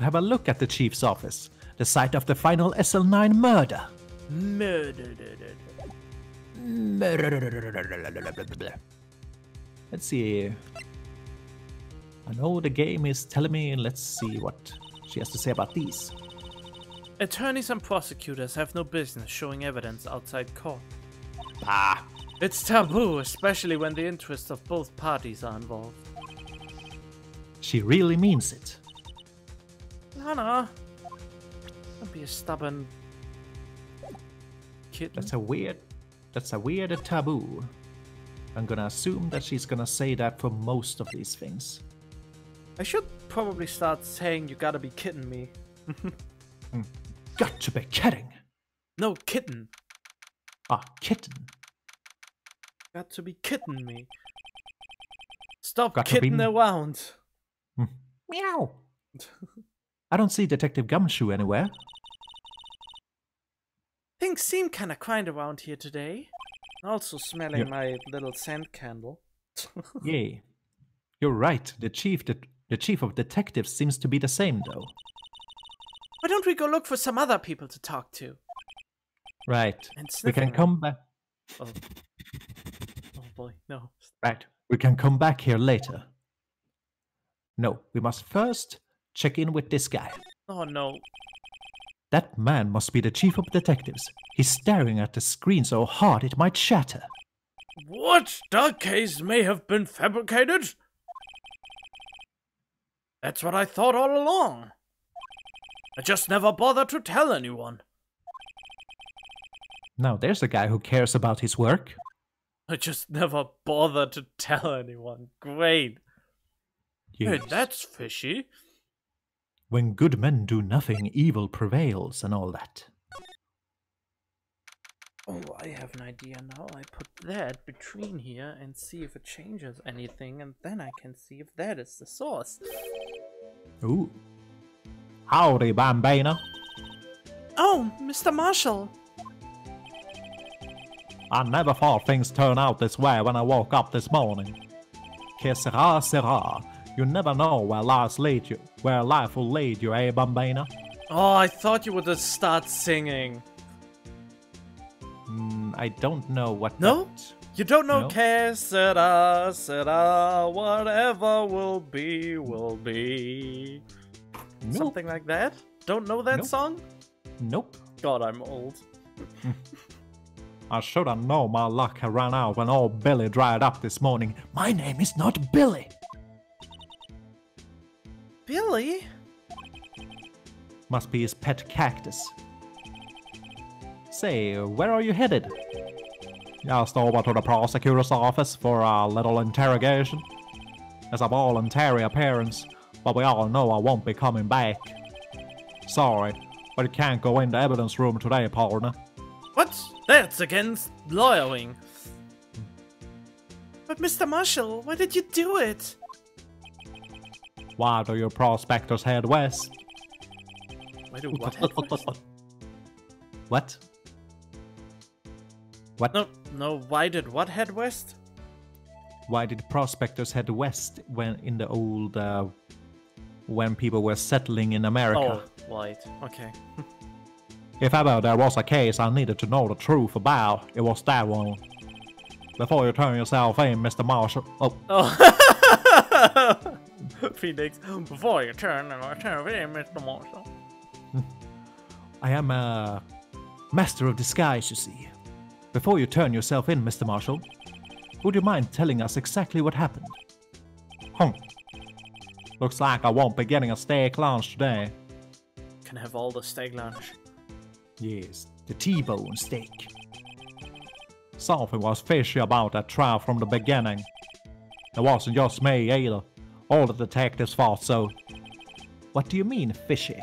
have a look at the chief's office, the site of the final SL9 murder. Let's see. I know the game is telling me. Let's see what she has to say about these. Attorneys and prosecutors have no business showing evidence outside court. Ah, It's taboo, especially when the interests of both parties are involved. she really means it. No. Don't be a stubborn kitten. That's a weird taboo. I'm gonna assume that she's gonna say that for most of these things. I should probably start saying you gotta be kidding me. Got to be kidding. No, kitten. Ah, kitten. Got to be kidding me. Stop Got to be- kidding around. Meow. I don't see Detective Gumshoe anywhere. Things seem kinda kind around here today. Also smelling Yep. my little scent candle. Yay. You're right. The chief of detectives seems to be the same, though. Why don't we go look for some other people to talk to? Right. And We can sniffing come back. Oh. Oh boy, no. Right. We can come back here later. No, we must first check in with this guy. Oh no. That man must be the chief of detectives. He's staring at the screen so hard it might shatter. What? That case may have been fabricated? That's what I thought all along. I just never bothered to tell anyone. Now there's a guy who cares about his work. I just never bothered to tell anyone. Great. Hey, Yes. that's fishy. When good men do nothing, evil prevails and all that. Oh, I have an idea now. I put that between here and see if it changes anything, and then I can see if that is the source. Ooh. Howdy, Bambina. Oh, Mr. Marshall. I never thought things turned out this way when I woke up this morning. Que sera, sera. You never know where life will lead you, eh, Bambina? Oh, I thought you would just start singing. I don't know what No? that... You don't know No. que sera, sera, whatever will be, will be. Nope. Something like that? Don't know that Nope. song? Nope. God, I'm old. I should have known my luck had run out when old Billy dried up this morning. My name is not Billy. Billy? Must be his pet cactus. Say, where are you headed? Just over to the prosecutor's office for a little interrogation. It's a voluntary appearance, but we all know I won't be coming back. Sorry, but you can't go in the evidence room today, partner. What? That's against lawyering. But Mr. Marshall, why did you do it? Why do your prospectors head west? Why do what happen? What? What? No, why did what head west? Why did prospectors head west when in the old, when people were settling in America? Oh, right, okay. If ever there was a case I needed to know the truth about, it was that one. Before you turn yourself in, Mr. Marshall. Oh, Oh. Phoenix, before you turn and I turn in, Mr. Marshall. I am a master of disguise, you see. Before you turn yourself in, Mr. Marshall, would you mind telling us exactly what happened? Looks like I won't be getting a steak lunch today. Can have all the steak lunch. Yes, the T.bone steak. Something was fishy about that trial from the beginning. It wasn't just me either. All the detectives thought so. What do you mean, fishy?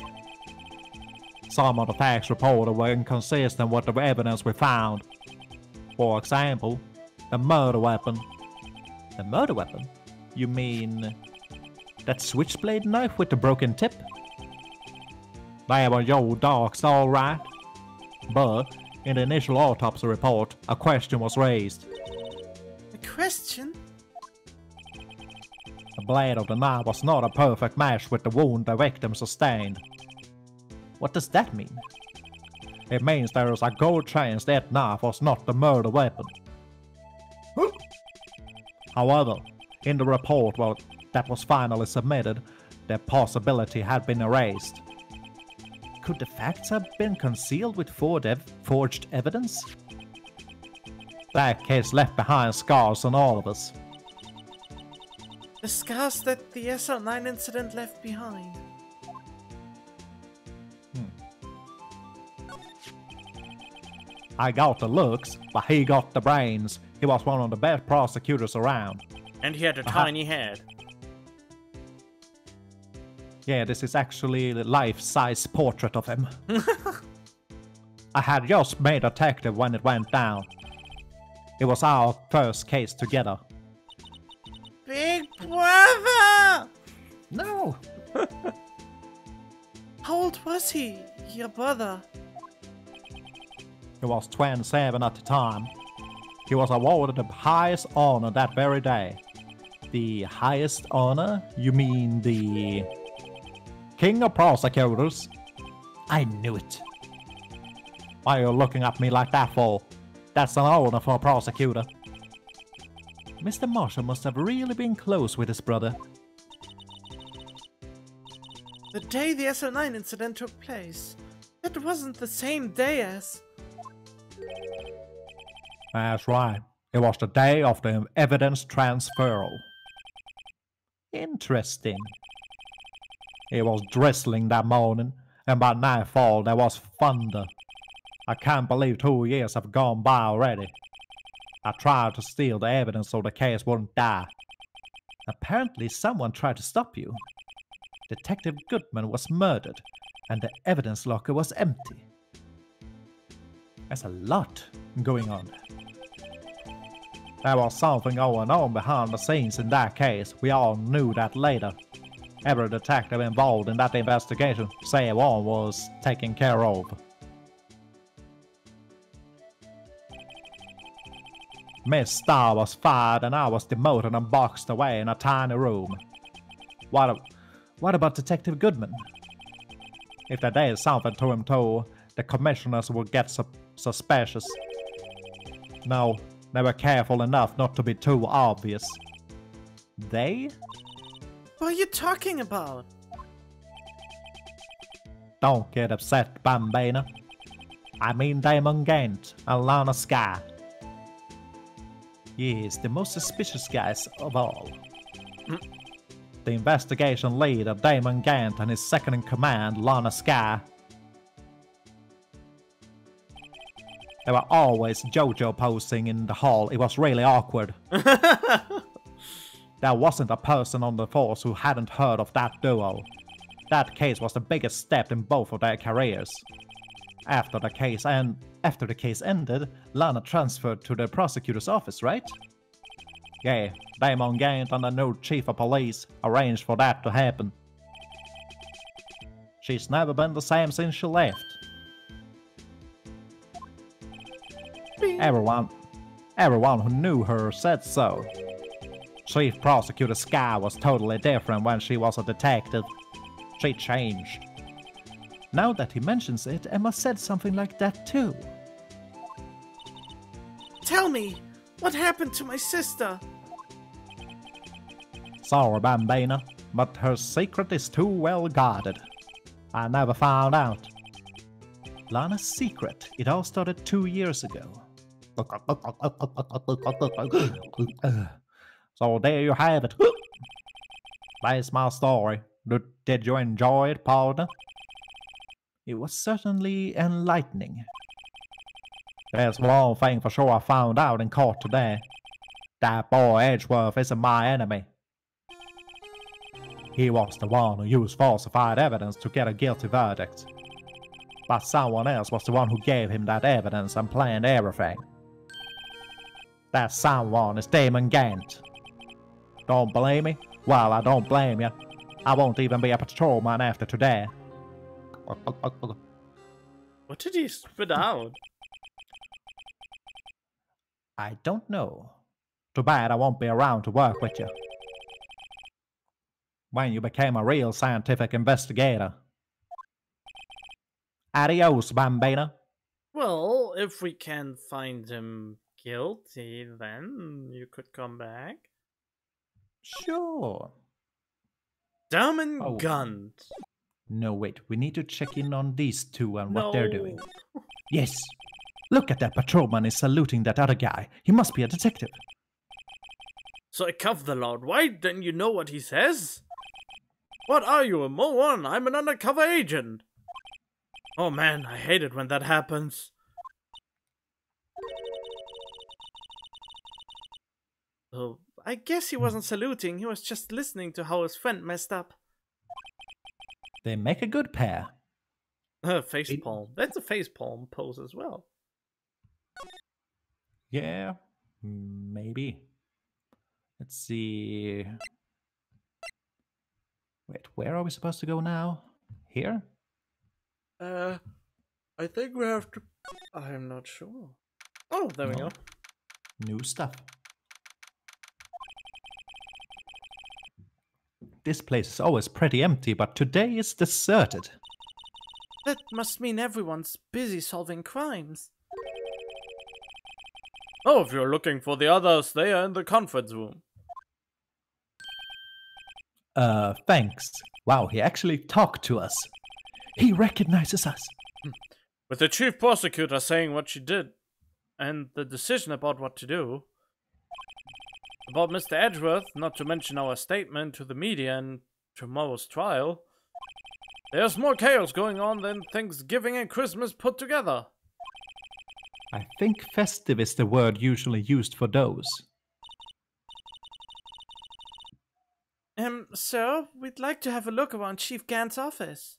Some of the facts reported were inconsistent with the evidence we found. For example, the murder weapon. The murder weapon? You mean that switchblade knife with the broken tip? They were your dogs, all right. But in the initial autopsy report, a question was raised. A question? The blade of the knife was not a perfect match with the wound the victim sustained. What does that mean? It means there is a good chance that knife was not the murder weapon. However, in the report that was finally submitted, the possibility had been erased. Could the facts have been concealed with forged evidence? That case left behind scars on all of us. The scars that the SL9 incident left behind. I got the looks, but he got the brains. He was one of the best prosecutors around. And he had a tiny head. Yeah, this is actually a life-size portrait of him. I had just made detective when it went down. It was our first case together. Big brother! No! How old was he, your brother? He was 27 at the time. He was awarded the highest honor that very day. The highest honor? You mean the King of Prosecutors? I knew it. Why are you looking at me like that for? That's an honor for a prosecutor. Mr. Marshall must have really been close with his brother. The day the SL9 incident took place. That wasn't the same day as... That's right. It was the day of the evidence transferal. Interesting. It was drizzling that morning, and by nightfall there was thunder. I can't believe 2 years have gone by already. I tried to steal the evidence so the case wouldn't die. Apparently someone tried to stop you. Detective Goodman was murdered, and the evidence locker was empty. There's a lot going on. There was something going on behind the scenes in that case. We all knew that later. Every detective involved in that investigation, save one, was taken care of. Miss Starr was fired and I was demoted and boxed away in a tiny room. What about Detective Goodman? If there is something to him too, the commissioners will get suspicious. No, they were careful enough not to be too obvious. They? What are you talking about? Don't get upset, Bambina. I mean Damon Gant and Lana Sky. Yes, the most suspicious guys of all. The investigation leader, Damon Gant, and his second-in-command, Lana Sky. They were always JoJo posing in the hall. It was really awkward. There wasn't a person on the force who hadn't heard of that duo. That case was the biggest step in both of their careers. After the case ended, Lana transferred to the prosecutor's office, right? Yeah, Damon Gant and the new chief of police arranged for that to happen. She's never been the same since she left. Everyone who knew her said so. Chief Prosecutor Sky was totally different when she was a detective. She changed. Now that he mentions it, Emma said something like that too. Tell me, what happened to my sister? Sorry, Bambina, but her secret is too well guarded. I never found out. Lana's secret. It all started 2 years ago. So there you have it. That's my story. Did you enjoy it, partner? It was certainly enlightening. There's one thing for sure I found out in court today. That boy Edgeworth isn't my enemy. He was the one who used falsified evidence to get a guilty verdict. But someone else was the one who gave him that evidence and planned everything. That someone is Damon Gant. Don't believe me? Well, I don't blame you. I won't even be a patrolman after today. What did he spit out? I don't know. Too bad I won't be around to work with you. When you became a real scientific investigator. Adios, Bambina. Well, if we can find him guilty, then you could come back. Sure. Dumb and Oh. gunned. No, wait. We need to check in on these two and what they're doing. No. Yes. Look at that patrolman is saluting that other guy. He must be a detective. So I cuffed the Lord Wright, then you know what he says? What are you, a moron? I'm an undercover agent. Oh man, I hate it when that happens. Oh, I guess he wasn't saluting, he was just listening to how his friend messed up. They make a good pair. Facepalm. That's a facepalm pose as well. Yeah, maybe. Let's see. Wait, where are we supposed to go now? Here? I think we have to... I'm not sure. Oh, there we go. New stuff. This place is always pretty empty, but today it's deserted. That must mean everyone's busy solving crimes. Oh, if you're looking for the others, they are in the conference room. Thanks. Wow, he actually talked to us. He recognizes us. With the chief prosecutor saying what she did, and the decision about what to do. About Mr. Edgeworth, not to mention our statement to the media and tomorrow's trial. There's more chaos going on than Thanksgiving and Christmas put together. I think festive is the word usually used for those. Sir, we'd like to have a look around Chief Gant's office.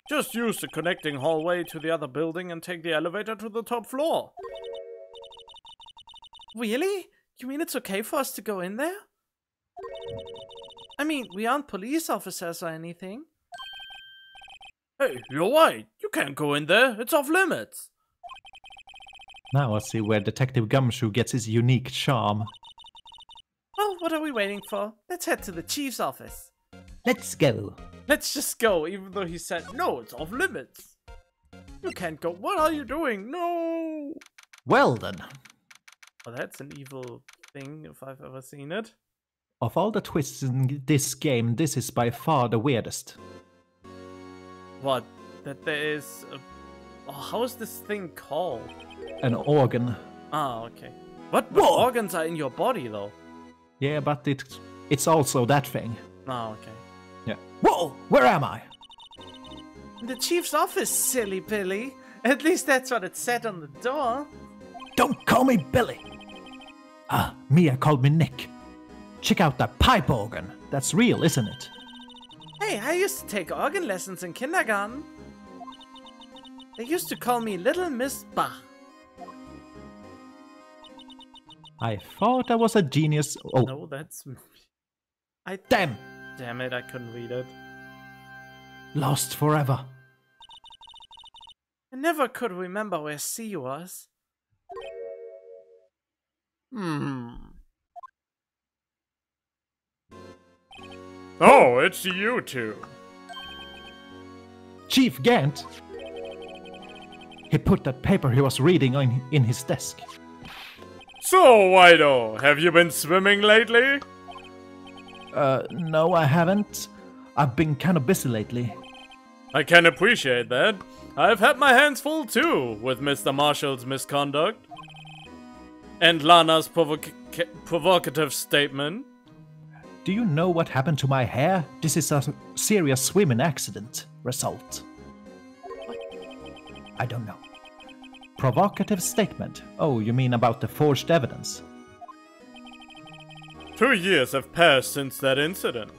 Just use the connecting hallway to the other building and take the elevator to the top floor. Really? You mean it's okay for us to go in there? I mean, we aren't police officers or anything. Hey, you're right. You can't go in there. It's off limits. Now let's see where Detective Gumshoe gets his unique charm. Well, what are we waiting for? Let's head to the chief's office. Let's go. Let's just go, even though he said, no, it's off limits. You can't go. What are you doing? No! Well then. Oh, that's an evil thing, if I've ever seen it. Of all the twists in this game, this is by far the weirdest. What? That there is a... Oh, how is this thing called? An organ. Ah, okay. What organs are in your body, though? Yeah, but it's also that thing. Ah, okay. Yeah. Whoa! Where am I? In the chief's office, silly Billy. At least that's what it said on the door. Don't call me Billy. Ah, Mia called me Nick. Check out that pipe organ. That's real, isn't it? Hey, I used to take organ lessons in kindergarten. They used to call me Little Miss Bah. I thought I was a genius. Oh, No, that's... damn! Damn it, I couldn't read it. Lost forever. I never could remember where C was. Oh, it's you two. Chief Gant. He put that paper he was reading in his desk. So, Wido, have you been swimming lately? No, I haven't. I've been kind of busy lately. I can appreciate that. I've had my hands full too with Mr. Marshall's misconduct. And Lana's provocative statement. Do you know what happened to my hair? This is a serious swimming accident result. I don't know. Provocative statement. Oh, you mean about the forged evidence? 2 years have passed since that incident.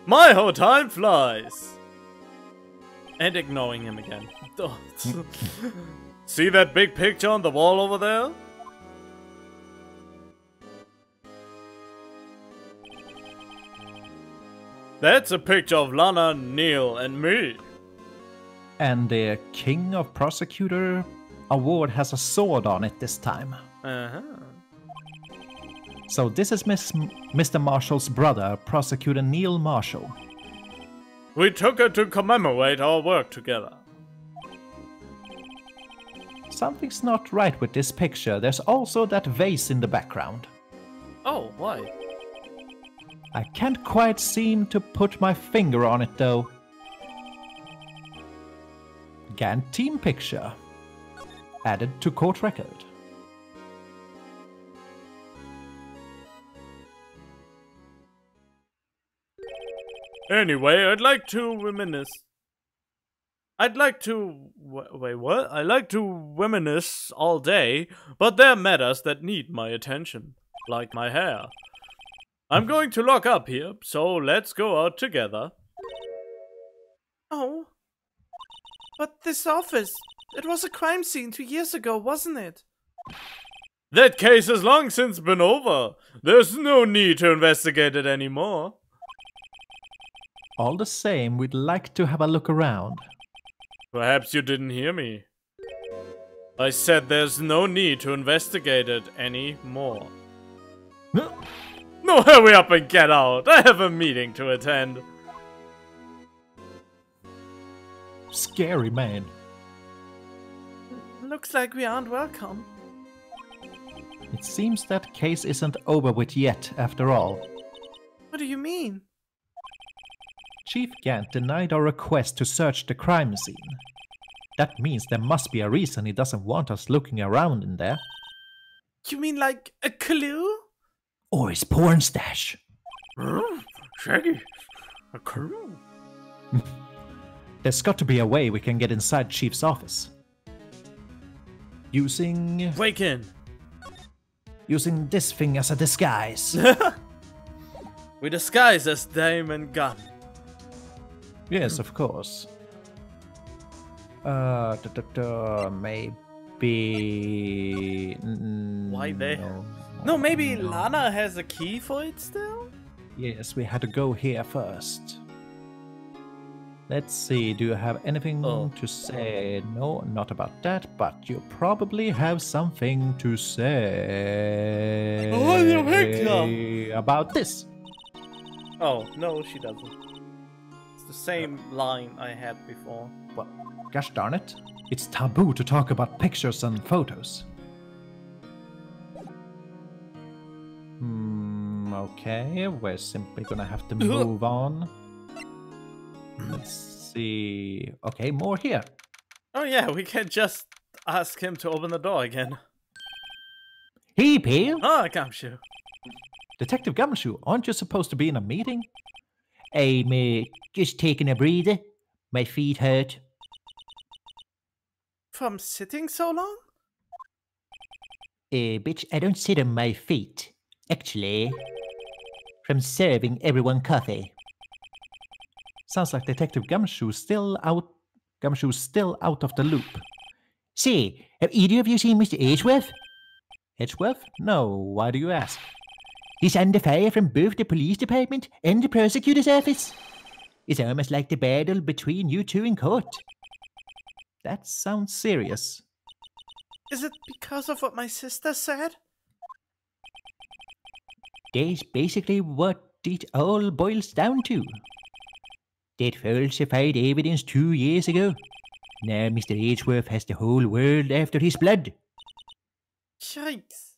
My whole time flies. And ignoring him again. See that big picture on the wall over there? That's a picture of Lana, Neil, and me. And the King of Prosecutor award has a sword on it this time. Uh-huh. So this is Mr. Marshall's brother, Prosecutor Neil Marshall. We took it to commemorate our work together. Something's not right with this picture. There's also that vase in the background. Oh, why? I can't quite seem to put my finger on it though. Gantt team picture. Added to court record. Anyway, I'd like to reminisce. Wait, what? I'd like to reminisce all day, but there are matters that need my attention, like my hair. I'm going to lock up here, so let's go out together. Oh. But this office, it was a crime scene 2 years ago, wasn't it? That case has long since been over. There's no need to investigate it anymore. All the same, we'd like to have a look around. Perhaps you didn't hear me. I said there's no need to investigate it anymore. No, hurry up and get out. I have a meeting to attend. Scary man. Looks like we aren't welcome. It seems that case isn't over with yet, after all. What do you mean? Chief Gantt denied our request to search the crime scene. That means there must be a reason he doesn't want us looking around in there. You mean like a clue? Or his porn stash. Shaggy, a clue. There's got to be a way we can get inside Chief's office. Using Break in. this thing as a disguise. We disguise as Diamond Gun. Yes, of course. Maybe... Why they? No, maybe Lana has a key for it still? Yes, we had to go here first. Let's see, do you have anything to say? No, not about that, but you probably have something to say about this. Oh, no, she doesn't. It's the same line I had before. Well, gosh darn it. It's taboo to talk about pictures and photos. Okay, we're simply gonna have to move on. Let's see. Okay, more here. Oh yeah, we can just ask him to open the door again. Hey, Pale. Ah, Gumshoe. Detective Gumshoe, aren't you supposed to be in a meeting? I'm just taking a breather. My feet hurt. From sitting so long? Bitch, I don't sit on my feet. Actually, from serving everyone coffee. Sounds like Detective Gumshoe's still out of the loop. Say, have either of you seen Mr. Edgeworth? Edgeworth? No, why do you ask? He's under fire from both the police department and the prosecutor's office. It's almost like the battle between you two in court. That sounds serious. Is it because of what my sister said? That's basically what it all boils down to. That falsified evidence 2 years ago. Now Mr. Edgeworth has the whole world after his blood. Yikes.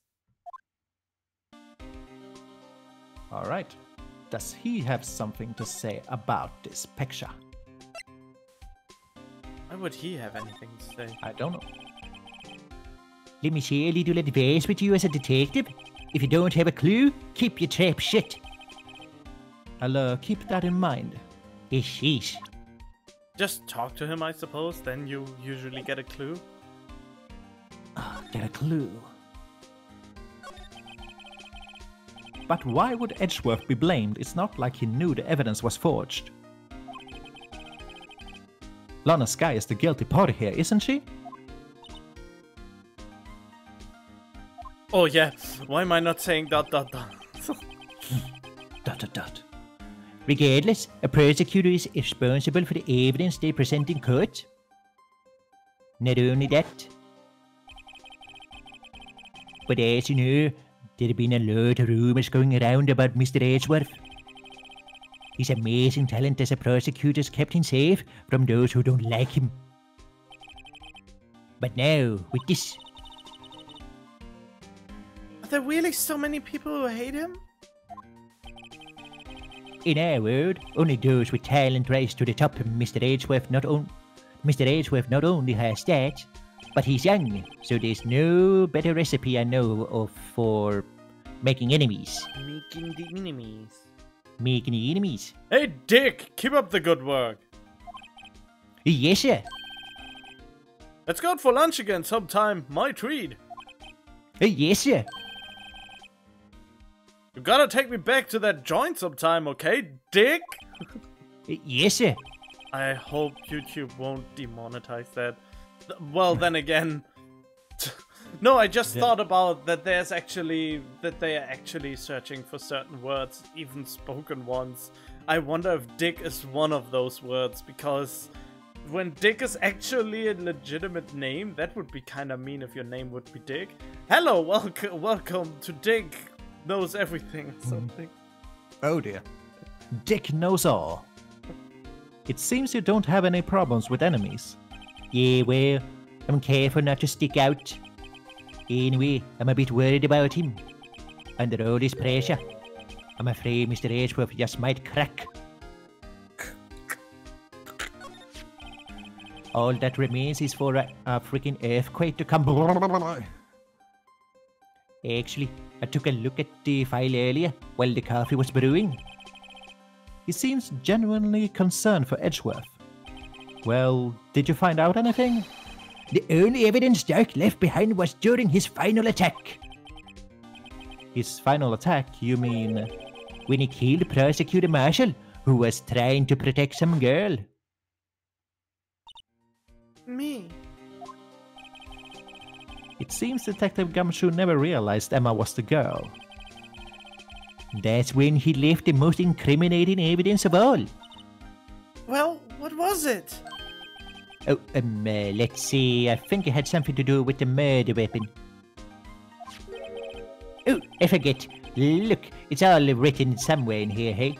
Alright, does he have something to say about this picture? Why would he have anything to say? I don't know. Let me share a little advice with you as a detective. If you don't have a clue, keep your trap shut. I'll keep that in mind. Yes. Just talk to him, I suppose. Then you usually get a clue. Get a clue. But why would Edgeworth be blamed? It's not like he knew the evidence was forged. Lana Skye is the guilty party here, isn't she? Oh yeah, why am I not saying ... Regardless, a prosecutor is responsible for the evidence they present in court. Not only that, but as you know, there have been a lot of rumors going around about Mr. Edgeworth. His amazing talent as a prosecutor is kept him safe from those who don't like him. But now, with this... Are there really so many people who hate him? In our world, only those with talent rise to the top. Mr. Edgeworth not only has that, but he's young, so there's no better recipe I know of for making enemies. Making the enemies. Making the enemies. Hey Dick, keep up the good work. Yes, sir. Let's go out for lunch again sometime. My treat. Yes, sir. You gotta take me back to that joint sometime, okay, Dick? Yes, sir. I hope YouTube won't demonetize that. Well, then again... No, I just thought about that they are actually searching for certain words, even spoken ones. I wonder if Dick is one of those words, because when Dick is actually a legitimate name, that would be kinda mean if your name would be Dick. Hello, welcome to Dick Knows Everything or something. Oh dear. Dick knows all. It seems you don't have any problems with enemies. Yeah, well, I'm careful not to stick out. Anyway, I'm a bit worried about him. Under all this pressure, I'm afraid Mr. Edgeworth just might crack. All that remains is for a freaking earthquake to come. Actually, I took a look at the file earlier while the coffee was brewing. He seems genuinely concerned for Edgeworth. Well, did you find out anything? The only evidence Dark left behind was during his final attack. His final attack, you mean? When he killed Prosecutor Marshall, who was trying to protect some girl. Me. It seems Detective Gumshoe never realized Emma was the girl. That's when he left the most incriminating evidence of all. Well, what was it? Oh, let's see. I think it had something to do with the murder weapon. Oh, I forget. Look, it's all written somewhere in here, hey?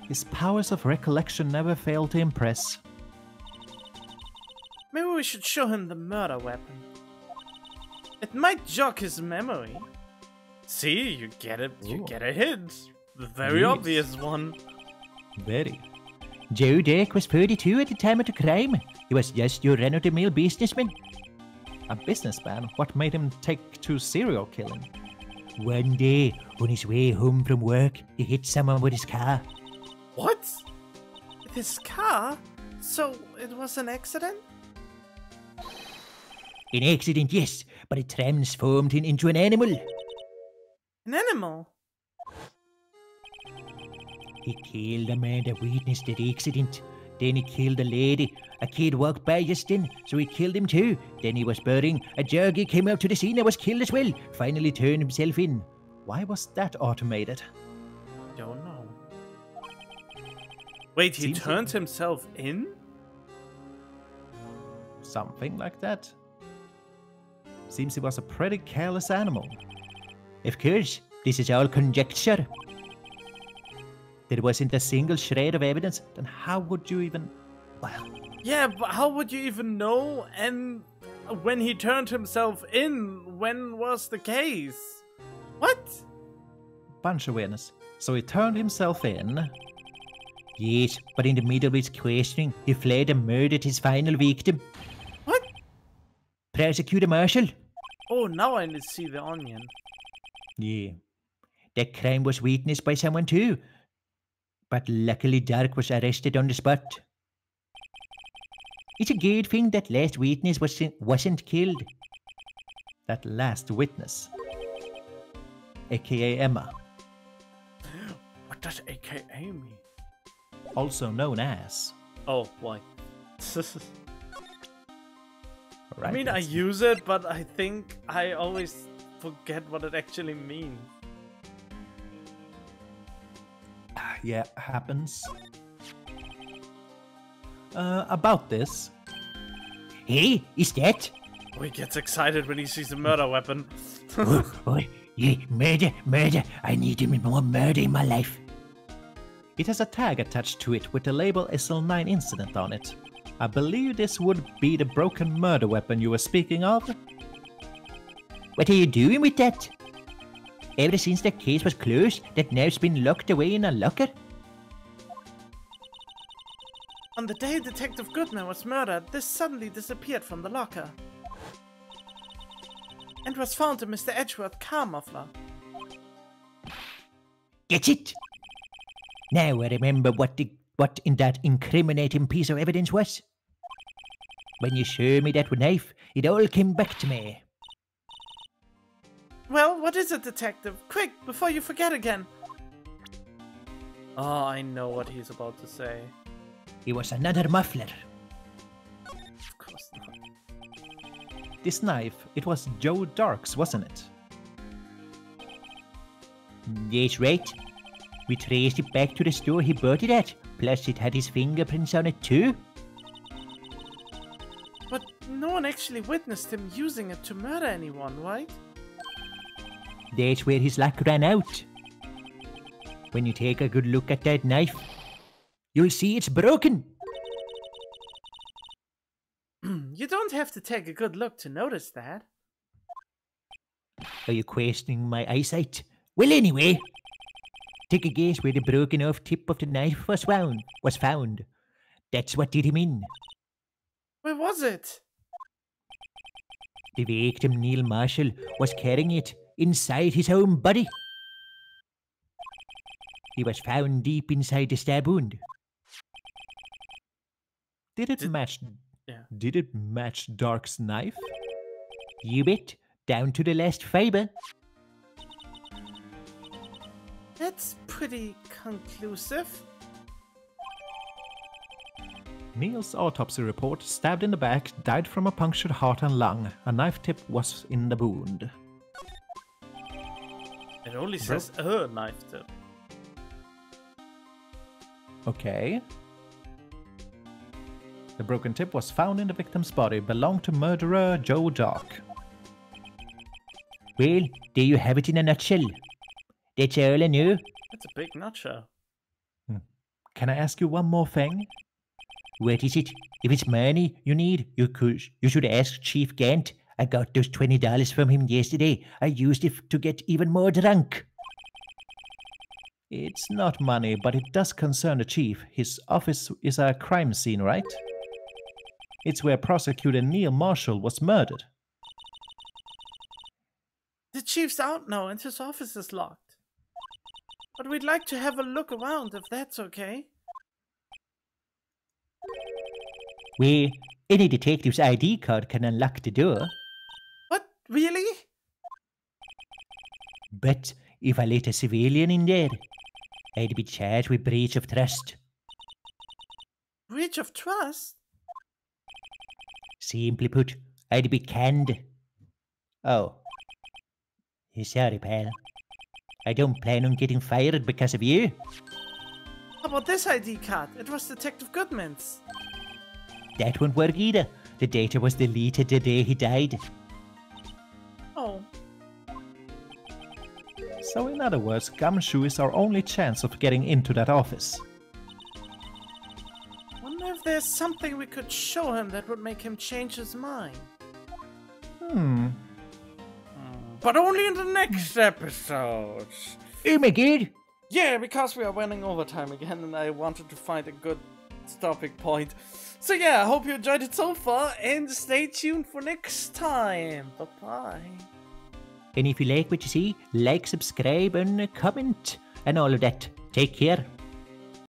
His powers of recollection never fail to impress. Maybe we should show him the murder weapon. It might jog his memory. See, you get it. You get a hint. The very Yes. obvious one. Very. Joe Dick was 42 at the time of the crime. He was just your run-of-the-mill businessman. A businessman? What made him take to serial killing? One day, on his way home from work, he hit someone with his car. What? With his car? So it was an accident? An accident, yes, but it transformed him into an animal. An animal? He killed a man that witnessed the accident. Then he killed a lady. A kid walked by just then, so he killed him too. Then he was burning. A jockey came out to the scene and was killed as well. Finally turned himself in. Why was that automated? Don't know. Wait, he Seems turned himself in? Something like that. Seems he was a pretty careless animal. Of course, this is all conjecture. There wasn't a single shred of evidence. Then how would you even... Well, Yeah, but how would you even know? And when he turned himself in, when was the case? What? bunch awareness. So he turned himself in. Yes, but in the middle of his questioning, he fled and murdered his final victim. What? Prosecutor Marshall. Oh, now I need to see the onion. Yeah. That crime was witnessed by someone too. But luckily Dark was arrested on the spot. It's a good thing that last witness wasn't killed. That last witness. AKA Emma. What does AKA mean? Also known as... Oh, why? I mean, I use it, but I think I always forget what it actually means. Yeah, happens. About this. Hey, is that? Oh, he gets excited when he sees a murder weapon. Yeah, murder. I need more murder in my life. It has a tag attached to it with the label SL9 incident on it. I believe this would be the broken murder weapon you were speaking of. What are you doing with that? Ever since the case was closed, that now's been locked away in a locker? On the day Detective Goodman was murdered, this suddenly disappeared from the locker. And was found in Mr. Edgeworth's car muffler. Get it? Now I remember what in that incriminating piece of evidence was. When you showed me that knife, it all came back to me. Well, what is it, Detective? Quick, before you forget again. Oh, I know what he's about to say. It was another muffler. Of course not. This knife, it was Joe Dark's, wasn't it? Yes, right. We traced it back to the store he bought it at. Plus, it had his fingerprints on it too. But no one actually witnessed him using it to murder anyone, right? That's where his luck ran out. When you take a good look at that knife, you'll see it's broken. You don't have to take a good look to notice that. Are you questioning my eyesight? Well, anyway, take a guess where the broken off tip of the knife was found. That's what did him in. Where was it? The victim, Neil Marshall, was carrying it inside his own body. He was found deep inside the stab wound. Did it match Dark's knife? You bet, down to the last fiber. That's pretty conclusive. Neil's autopsy report: stabbed in the back, died from a punctured heart and lung. A knife tip was in the wound. It only says a knife tip. Okay. The broken tip was found in the victim's body, belonged to murderer Joe Dark. Well, there you have it in a nutshell. That's all I know. That's a big nutshell. Can I ask you one more thing? What is it? If it's money you need, you should ask Chief Gant. I got those $20 from him yesterday. I used it to get even more drunk. It's not money, but it does concern the chief. His office is a crime scene, right? It's where prosecutor Neil Marshall was murdered. The chief's out now and his office is locked. But we'd like to have a look around if that's okay. Well, any detective's ID card can unlock the door. What? Really? But if I let a civilian in there, I'd be charged with breach of trust. Breach of trust? Simply put, I'd be canned. Oh. Sorry, pal. I don't plan on getting fired because of you. How about this ID card? It was Detective Goodman's. That won't work either. The data was deleted the day he died. Oh. So in other words, Gumshoe is our only chance of getting into that office. Wonder if there's something we could show him that would make him change his mind. But only in the next episode. Oh my god! Yeah, because we are running overtime again and I wanted to find a good stopping point. So yeah, I hope you enjoyed it so far and stay tuned for next time. Bye-bye. And if you like what you see, like, subscribe, and comment, and all of that. Take care.